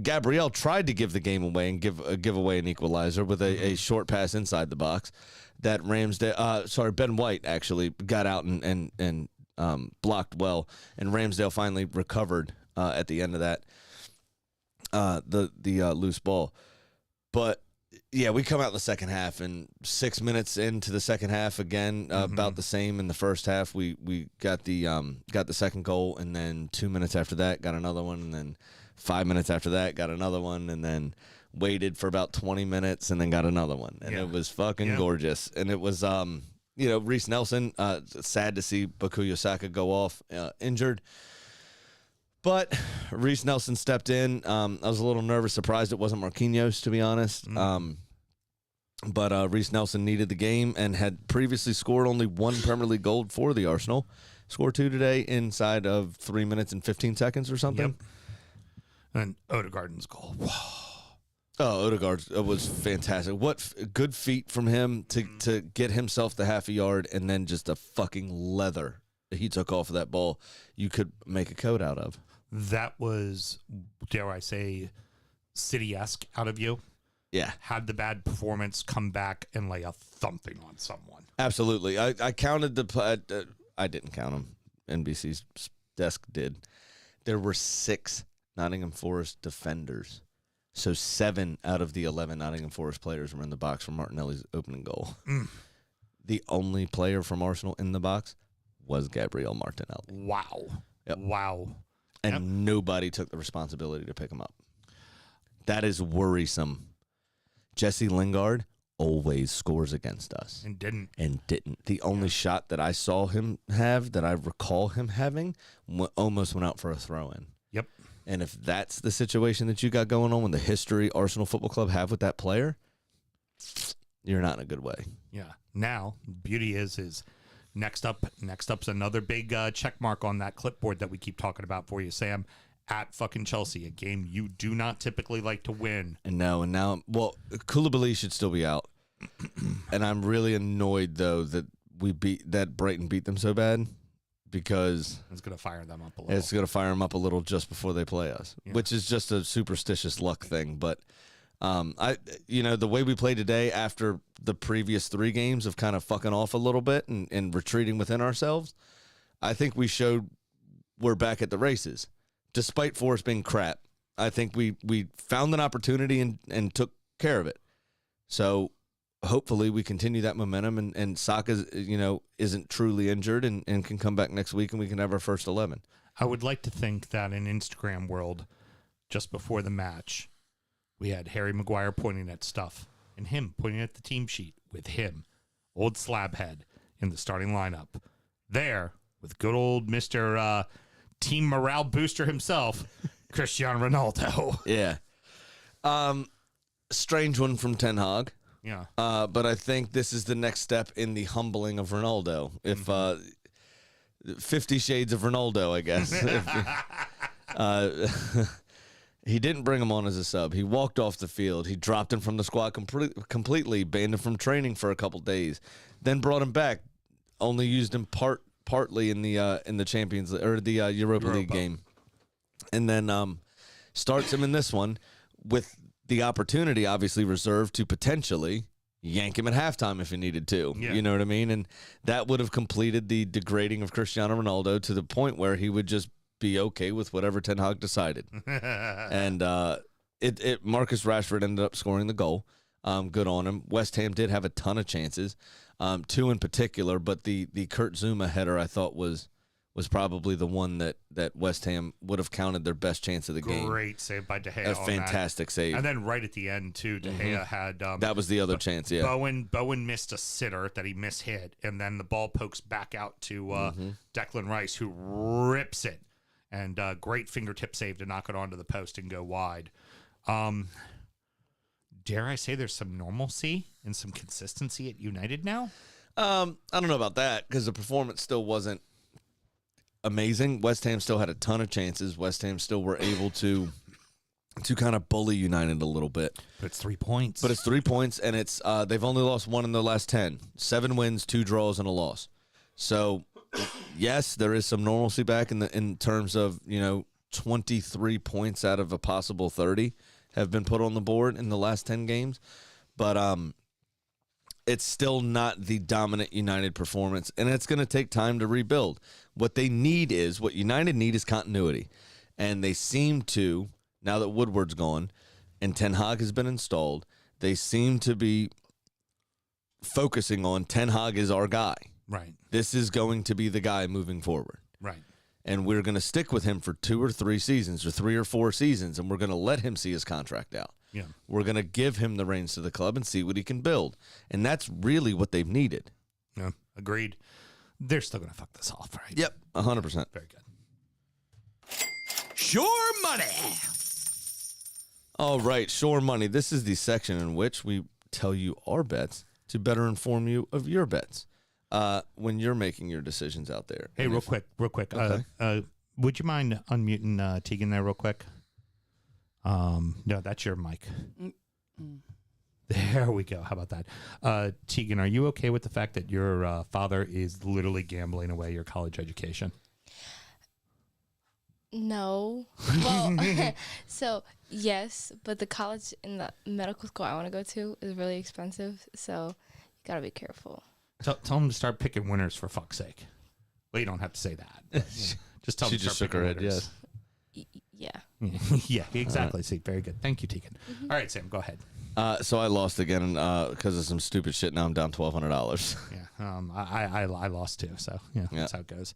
Gabrielle tried to give the game away and give away an equalizer with a short pass inside the box that Ben White actually got out and blocked well, and Ramsdale finally recovered at the end of that the loose ball. But yeah, we come out in the second half, and 6 minutes into the second half, again about the same in the first half. We got the second goal, and then 2 minutes after that got another one, and then 5 minutes after that got another one, and then waited for about 20 minutes and then got another one, and it was fucking gorgeous. And it was Reece Nelson, sad to see Bukayo Saka go off injured. But Reece Nelson stepped in. I was a little nervous, surprised it wasn't Marquinhos, to be honest. But Reece Nelson needed the game and had previously scored only one Premier League goal for the Arsenal. Scored 2 today inside of 3 minutes and 15 seconds or something. Yep. And Odegaard's goal. Oh, Odegaard was fantastic. What good feet from him to get himself the half a yard, and then just a fucking leather that he took off of that ball you could make a coat out of. That was, dare I say, City-esque out of you. Yeah. Had the bad performance, come back and lay a thumping on someone. Absolutely. I counted I didn't count them. NBC's desk did. There were 6 Nottingham Forest defenders. So 7 out of the 11 Nottingham Forest players were in the box for Martinelli's opening goal. The only player from Arsenal in the box was Gabriel Martinelli. Wow. Yep. Wow. And nobody took the responsibility to pick him up. That is worrisome. Jesse Lingard always scores against us. And didn't. The only shot that I saw him have, that I recall him having, almost went out for a throw-in. Yep. And if that's the situation that you got going on with the history Arsenal Football Club have with that player, you're not in a good way. Yeah. Now, beauty is next up's another big check mark on that clipboard that we keep talking about for you, Sam. At fucking Chelsea, a game you do not typically like to win. And now, well, Koulibaly should still be out. And I'm really annoyed though that Brighton beat them so bad, because It's going to fire them up a little. it's going to fire them up a little just before they play us, which is just a superstitious luck thing. But the way we played today after the previous 3 games of kind of fucking off a little bit and retreating within ourselves, I think we showed we're back at the races, despite Forest being crap. I think we found an opportunity and took care of it. So hopefully we continue that momentum and Saka, isn't truly injured and can come back next week and we can have our first 11. I would like to think that in Instagram world, just before the match, we had Harry Maguire pointing at stuff and him pointing at the team sheet with him, old Slabhead, in the starting lineup. There, with good old Mr. Team Morale Booster himself, Cristiano Ronaldo. Yeah. Strange one from Ten Hag. Yeah. But I think this is the next step in the humbling of Ronaldo. If 50 Shades of Ronaldo, I guess. He didn't bring him on as a sub. He walked off the field. He dropped him from the squad completely, banned him from training for a couple days, then brought him back. Only used him partly in the Champions or the Europa League game, and then starts him in this one with the opportunity, obviously reserved to potentially yank him at halftime if he needed to. Yeah. You know what I mean? And that would have completed the degrading of Cristiano Ronaldo to the point where he would just be okay with whatever Ten Hag decided. And Marcus Rashford ended up scoring the goal. Good on him. West Ham did have a ton of chances, 2 in particular, but the Kurt Zuma header I thought was probably the one that West Ham would have counted their best chance of the game. Great save by De Gea. A fantastic save. And then right at the end, too, De Gea had... that was the other chance, yeah. Bowen missed a sitter that he mishit, and then the ball pokes back out to Declan Rice, who rips it. And great fingertip save to knock it onto the post and go wide. Dare I say there's some normalcy and some consistency at United now? I don't know about that, because the performance still wasn't amazing. West Ham still had a ton of chances. West Ham still were able to kind of bully United a little bit. But it's 3 points. But it's 3 points, and it's they've only lost 1 in their last 10. 7 wins, 2 draws, and a loss. So, yes, there is some normalcy back in terms of, 23 points out of a possible 30 have been put on the board in the last 10 games. But it's still not the dominant United performance, and it's going to take time to rebuild. What United need is continuity. And they seem to, now that Woodward's gone and Ten Hag has been installed, they seem to be focusing on Ten Hag is our guy. Right. This is going to be the guy moving forward. Right. And we're going to stick with him for 2 or 3 seasons or 3 or 4 seasons, and we're going to let him see his contract out. Yeah. We're going to give him the reins to the club and see what he can build. And that's really what they've needed. Yeah. Agreed. They're still going to fuck this off, right? Yep, 100%. Very good. Sure money. All right, Sure Money. This is the section in which we tell you our bets to better inform you of your bets when you're making your decisions out there. Hey, real quick. Okay. Would you mind unmuting Tegan there real quick? No, that's your mic. There we go. How about that? Tegan, are you okay with the fact that your father is literally gambling away your college education? No. Well, so yes, but the college and the medical school I want to go to is really expensive, so you gotta be careful. Tell them to start picking winners for fuck's sake. Well, you don't have to say that. Just tell them to start picking winners. Yeah. Yeah, exactly. See, very good. Thank you, Tegan. All right, Sam, go ahead. So I lost again because of some stupid shit. Now I'm down $1,200. Yeah, I lost too, so yeah, that's how it goes.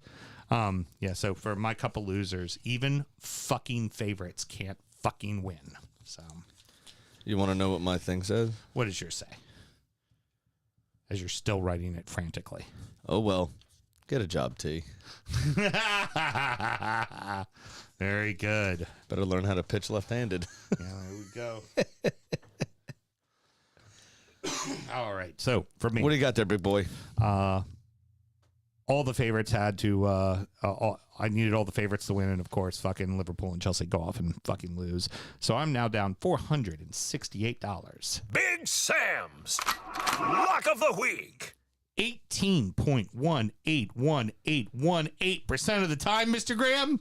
Yeah, so for my couple losers, even fucking favorites can't fucking win. So, You want to know what my thing says? what does yours say? As you're still writing it frantically. Oh, well, get a job, T. Very good. Better learn how to pitch left-handed. Yeah, there we go. All right. So for me, What do you got there, big boy? all the favorites had to, all I needed all the favorites to win, and of course, fucking Liverpool and Chelsea go off and fucking lose. So I'm now down $468. Big Sam's Lock of the Week. 18.181818% of the time, Mr. Graham.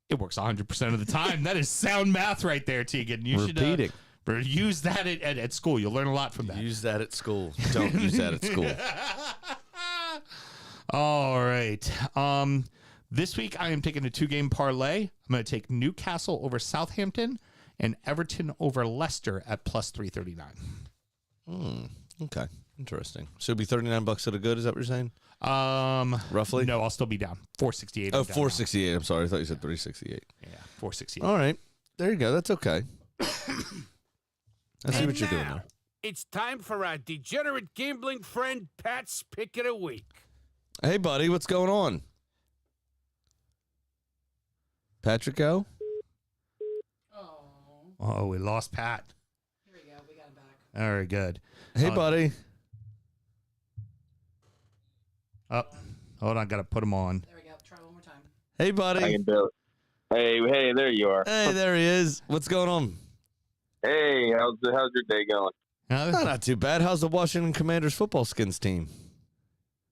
It works 100% of the time. That is sound math right there, Tegan. You Repeating. should use that at school. You'll learn a lot from that. Use that at school. Don't use that at school. All right. This week I am taking a 2-game parlay. I'm going to take Newcastle over Southampton and Everton over Leicester at plus 339. Okay. Interesting. So it'll be $39 at a good. Is that what you're saying? Roughly? No, I'll still be down. 468. Oh, 468. I'm sorry. I thought you said 368. Yeah, 468. All right. There you go. That's okay. I see what you're doing Now, there. it's time for our degenerate gambling friend Pat's Pick of the Week. Hey, buddy. What's going on? Patrick O? Oh, we lost Pat. Here we go. We got him back. Very good. Hey, buddy. Oh, hold on. Got to put him on. There we go. Try one more time. Hey, buddy. I can do it. Hey, there you are. Hey, there he is. What's going on? Hey, how's your day going? Not too bad. How's the Washington Commanders football skins team?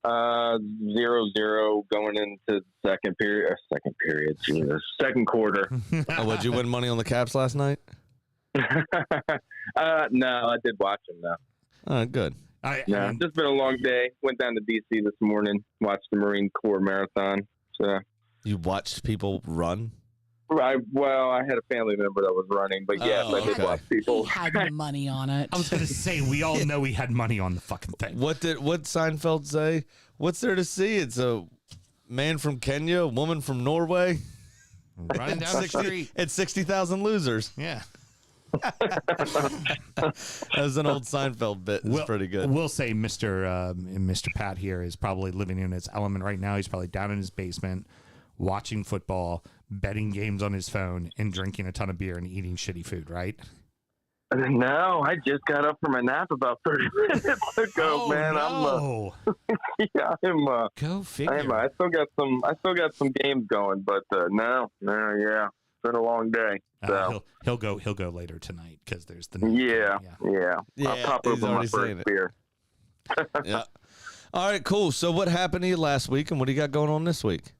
0-0 going into second period. Jesus, second quarter. Oh, would you win money on the Caps last night? No, I did watch them though. Good. It's just been a long day. Went down to DC this morning, watched the Marine Corps marathon. So You watched people run? I had a family member that was running, but yes, I did okay. watch people. He had money on it. I was going to say, we all know he had money on the fucking thing. What Seinfeld say? What's there to see? It's a man from Kenya, a woman from Norway. Running down the street. It's 60,000 losers. Yeah. That was an old Seinfeld bit. It's pretty good. We'll say Mr. Pat here is probably living in his element right now. He's probably down in his basement watching football, betting games on his phone, and drinking a ton of beer and eating shitty food, right? No, I just got up from a nap about 30 minutes ago, man. No. I'm Go figure. I still got some games going, but no, yeah. It's been a long day. So He'll go later tonight because there's the yeah. I'll pop he's open my already saying first it. beer. Yeah. All right, cool. So what happened to you last week, and what do you got going on this week?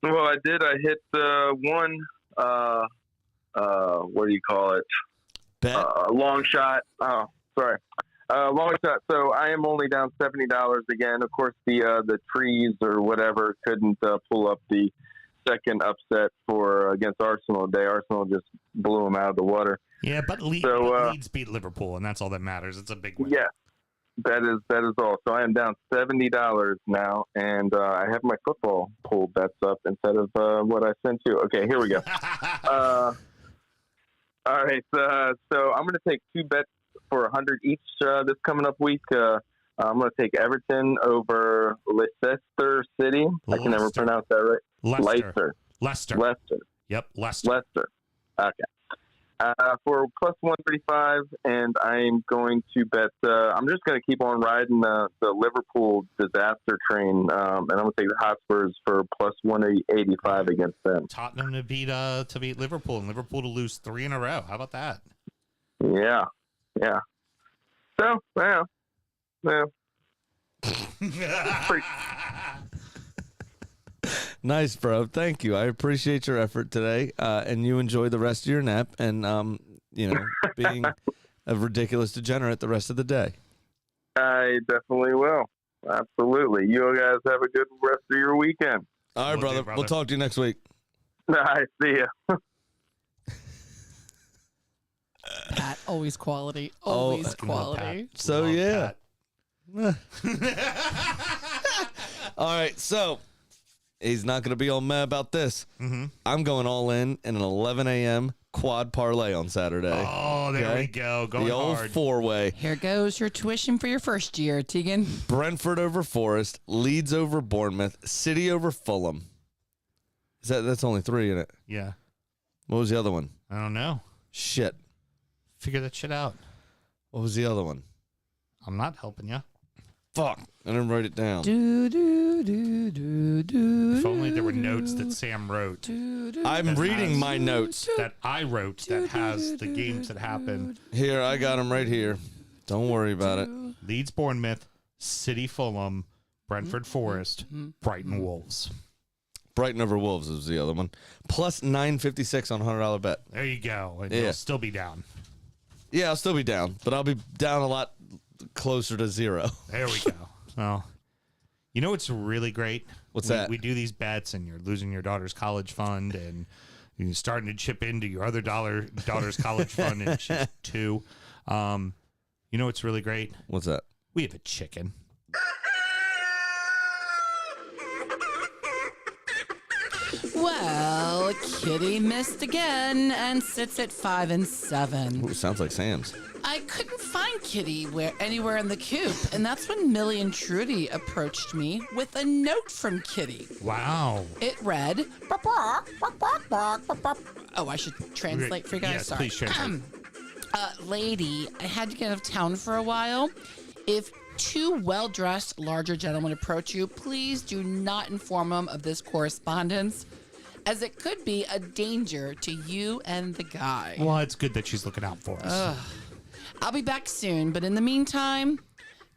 Well, I did. I hit one. What do you call it? Bet. Long shot. Oh, sorry. Long shot. So I am only down $70 again. Of course, the trees or whatever couldn't pull up the second upset against Arsenal today. Arsenal just blew them out of the water. Yeah, but Leeds beat Liverpool, and that's all that matters. It's a big win. Yeah, that is all. So I am down $70 now, and I have my football pool bets up instead of what I sent you. Okay, here we go. All right, so I'm going to take 2 bets for 100 each this coming up week. I'm going to take Everton over Leicester City. I can never pronounce that right. Leicester. Yep, Leicester. Okay. For plus 135, and I'm going to bet. I'm just going to keep on riding the Liverpool disaster train, and I'm going to take the Hotspurs for plus 185 against them. Tottenham to beat Liverpool, and Liverpool to lose 3 in a row. How about that? Yeah. So, well. Nice, bro. Thank you. I appreciate your effort today, and you enjoy the rest of your nap and, being a ridiculous degenerate the rest of the day. I definitely will. Absolutely. You guys have a good rest of your weekend. All right, brother. We'll talk to you next week. All right. See ya. Pat, always quality. Always quality. So, yeah. All right, so he's not going to be all mad about this. Mm-hmm. I'm going all in an 11 a.m. quad parlay on Saturday. Oh, there we go. Going the old hard. 4-way. Here goes your tuition for your first year, Tegan. Brentford over Forest, Leeds over Bournemouth, City over Fulham. That's only 3 in it. Yeah. What was the other one? I don't know. Shit. Figure that shit out. What was the other one? I'm not helping you. Fuck. I didn't write it down. Do, do, do, do, do, If only there were notes that Sam wrote. I'm reading my notes. That I wrote that has the games that happen. Here, I got them right here. Don't worry about it. Leeds, Bournemouth, City, Fulham, Brentford, Forest, Brighton, Wolves. Brighton over Wolves is the other one. Plus 956 on $100 bet. There you go. And Yeah. you'll still be down. Yeah, I'll still be down, but I'll be down a lot closer to zero. There we go. Well, you know what's really great? What's that? We do these bets, and you're losing your daughter's college fund, and you're starting to chip into your other daughter's college fund, and she's 2. You know what's really great? What's that? We have a chicken. Well, Kitty missed again and sits at 5 and 7. Ooh, sounds like Sam's. I couldn't find Kitty anywhere in the coop, and that's when Millie and Trudy approached me with a note from Kitty. Wow. It read, "Bark, bark, bark, bark, bark, bark, bark." Oh, I should translate for you guys. Yes, Sorry. please translate. Lady, I had to get out of town for a while. If 2 well-dressed, larger gentlemen approach you, please do not inform them of this correspondence, as it could be a danger to you and the guy. Well, it's good that she's looking out for us. I'll be back soon, but in the meantime,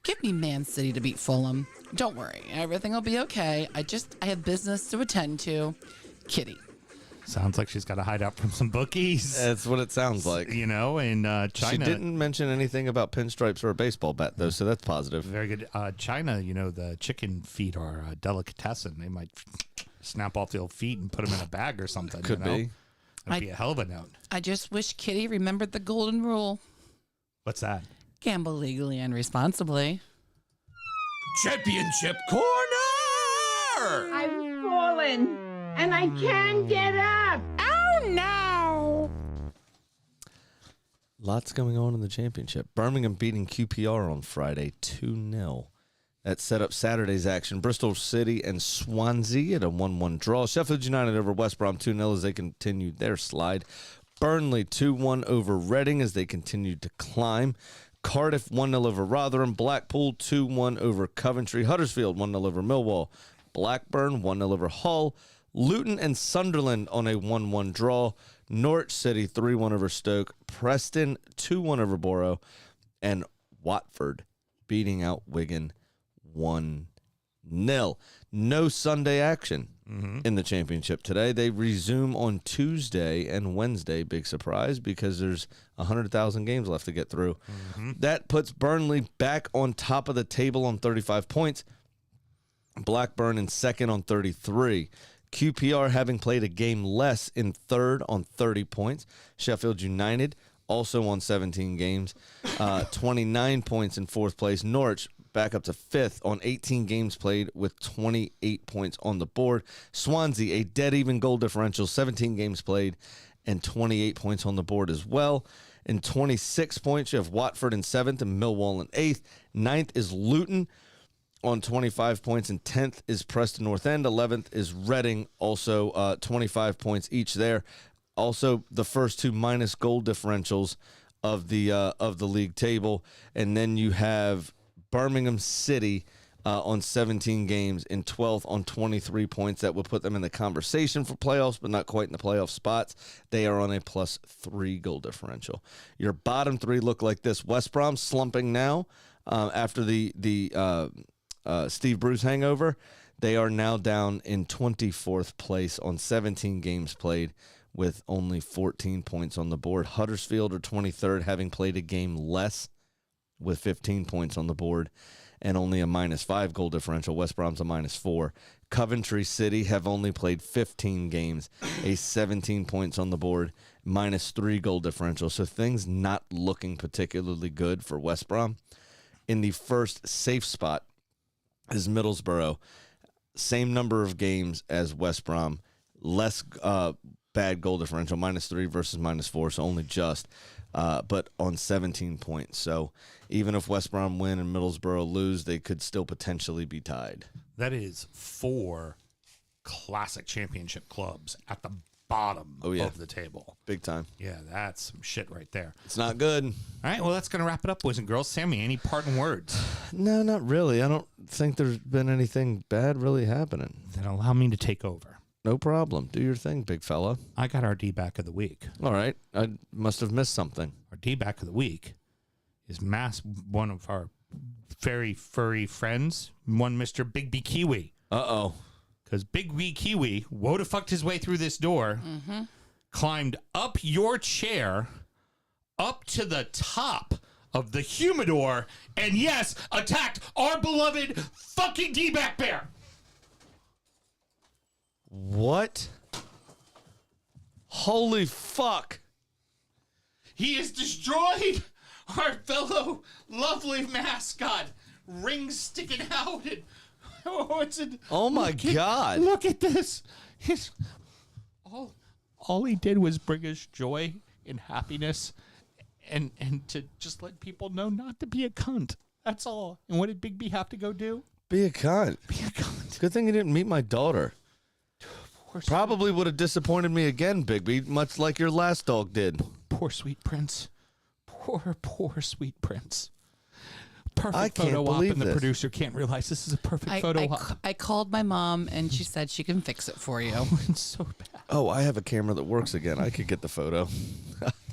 give me Man City to beat Fulham. Don't worry, everything will be okay. I have business to attend to. Kitty. Sounds like she's got to hide out from some bookies. That's what it sounds like. You know, in China. She didn't mention anything about pinstripes or a baseball bat, though, so that's positive. Very good. China, you know, the chicken feet are a delicatessen. They might snap off the old feet and put them in a bag or something. Could you know? be. That'd be a hell of a note. I just wish Kitty remembered the golden rule. What's that? Gamble legally and responsibly. Championship corner! I've fallen and I can't get up. Oh no! Lots going on in the championship. Birmingham beating QPR on Friday 2-0. That set up Saturday's action. Bristol City and Swansea at a 1-1 draw. Sheffield United over West Brom 2-0 as they continued their slide. Burnley 2-1 over Reading as they continued to climb. Cardiff 1-0 over Rotherham. Blackpool 2-1 over Coventry. Huddersfield 1-0 over Millwall. Blackburn 1-0 over Hull. Luton and Sunderland on a 1-1 draw. Norwich City 3-1 over Stoke. Preston 2-1 over Borough. And Watford beating out Wigan 1-0. No Sunday action in the championship today. They resume on Tuesday and Wednesday. Big surprise because there's 100,000 games left to get through. That puts Burnley back on top of the table on 35 points. Blackburn in second on 33. QPR having played a game less in third on 30 points. Sheffield United also on 17 games, 29 points in fourth place. Norwich back up to fifth on 18 games played with 28 points on the board. Swansea, a dead even goal differential, 17 games played and 28 points on the board as well. In 26 points, you have Watford in seventh and Millwall in eighth. Ninth is Luton on 25 points, and 10th is Preston North End. 11th is Reading, also 25 points each there. Also, the first 2 minus goal differentials of the league table, and then you have Birmingham City on 17 games in 12th on 23 points. That would put them in the conversation for playoffs, but not quite in the playoff spots. They are on a +3 goal differential. Your bottom 3 look like this. West Brom slumping now after the Steve Bruce hangover. They are now down in 24th place on 17 games played with only 14 points on the board. Huddersfield are 23rd, having played a game less with 15 points on the board and only a -5 goal differential. West Brom's a -4. Coventry City have only played 15 games, a 17 points on the board, -3 goal differential. So things not looking particularly good for West Brom. In the first safe spot is Middlesbrough. Same number of games as West Brom, less bad goal differential, -3 versus -4, so only just, but on 17 points. So even if West Brom win and Middlesbrough lose, they could still potentially be tied. That is 4 classic championship clubs at the bottom Oh, yeah. of the table. Big time. Yeah, that's some shit right there. It's not good. All right, well, that's going to wrap it up, boys and girls. Sammy, any parting words? No, not really. I don't think there's been anything bad really happening. Then allow me to take over. No problem. Do your thing, big fella. I got our D-back of the week. All right. I must have missed something. Our D-back of the week is one of our very furry friends, one Mr. Big B Kiwi. Uh-oh. Because Big B Kiwi would have fucked his way through this door, climbed up your chair, up to the top of the humidor, and yes, attacked our beloved fucking D-back bear. What? Holy fuck. He has destroyed our fellow lovely mascot. Rings sticking out. And, Oh my God. Look at this. All he did was bring us joy and happiness and to just let people know not to be a cunt. That's all. And what did Big B have to go do? Be a cunt. Be a cunt. Good thing you didn't meet my daughter. Poor Probably would have disappointed me again, Bigby, much like your last dog did. Poor sweet prince. Poor sweet prince. Perfect I can't photo op, believe and the this. producer can't realize this is a perfect photo op. I called my mom, and she said she can fix it for you. It's so bad. Oh, I have a camera that works again. I could get the photo.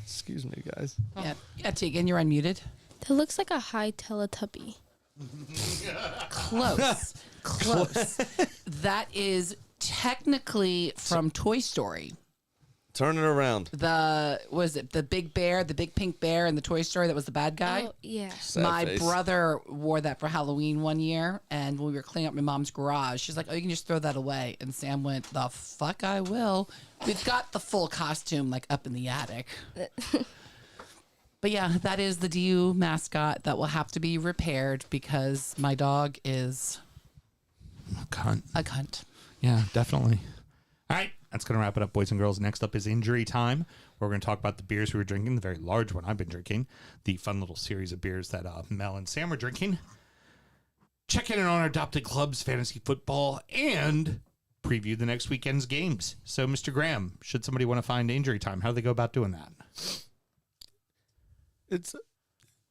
Excuse me, guys. Yeah, Tegan, you're unmuted. That looks like a high Teletubby. Close. That is technically from Toy Story. Turn it around. The big bear, the big pink bear in the Toy Story that was the bad guy? Oh, yeah. Sad My face. brother wore that for Halloween one year, and when we were cleaning up my mom's garage, she's like, oh, you can just throw that away. And Sam went, the fuck I will. We've got the full costume, like, up in the attic. But yeah, that is the DU mascot that will have to be repaired because my dog is A cunt. a cunt. Yeah, definitely. All right, that's going to wrap it up, boys and girls. Next up is Injury Time. We're going to talk about the beers we were drinking, the very large one I've been drinking, the fun little series of beers that Mel and Sam are drinking. Check in on our adopted clubs, fantasy football, and preview the next weekend's games. So, Mr. Graham, should somebody want to find Injury Time, how do they go about doing that? It's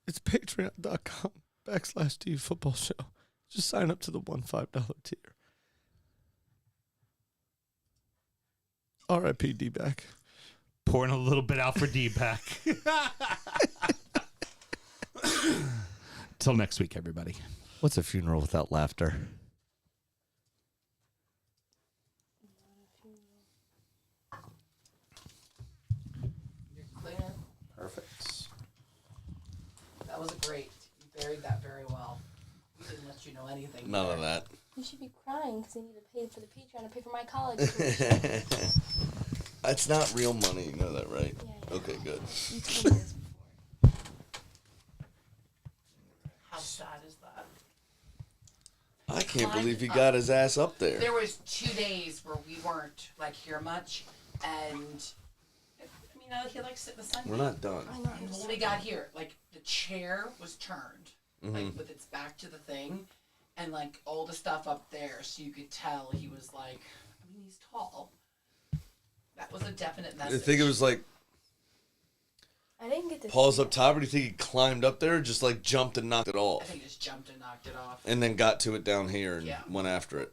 patreon.com/DU football show. Just sign up to the $5 tier. R.I.P. D-back. Pouring a little bit out for D-back. Till next week, everybody. What's a funeral without laughter? Perfect. That was great. You buried that very well. We didn't let you know anything. None of that. You should be crying because I need to pay for the Patreon to pay for my college. That's not real money. You know that, right? Yeah. Okay, good. You told me this before. How sad is that? I can't believe he got his ass up there. There was 2 days where we weren't like here much, and I mean, he likes sit in the sun. We're not done. I know. And when we got here, like the chair was turned, like with its back to the thing, and like all the stuff up there, so you could tell he was like, I mean, he's tall. That was a definite message. I think it was like I didn't get to Paul's see up top. Or do you think he climbed up there or just like jumped and knocked it I off? think he just jumped and knocked it off. And then got to it down here and Yeah. went after it.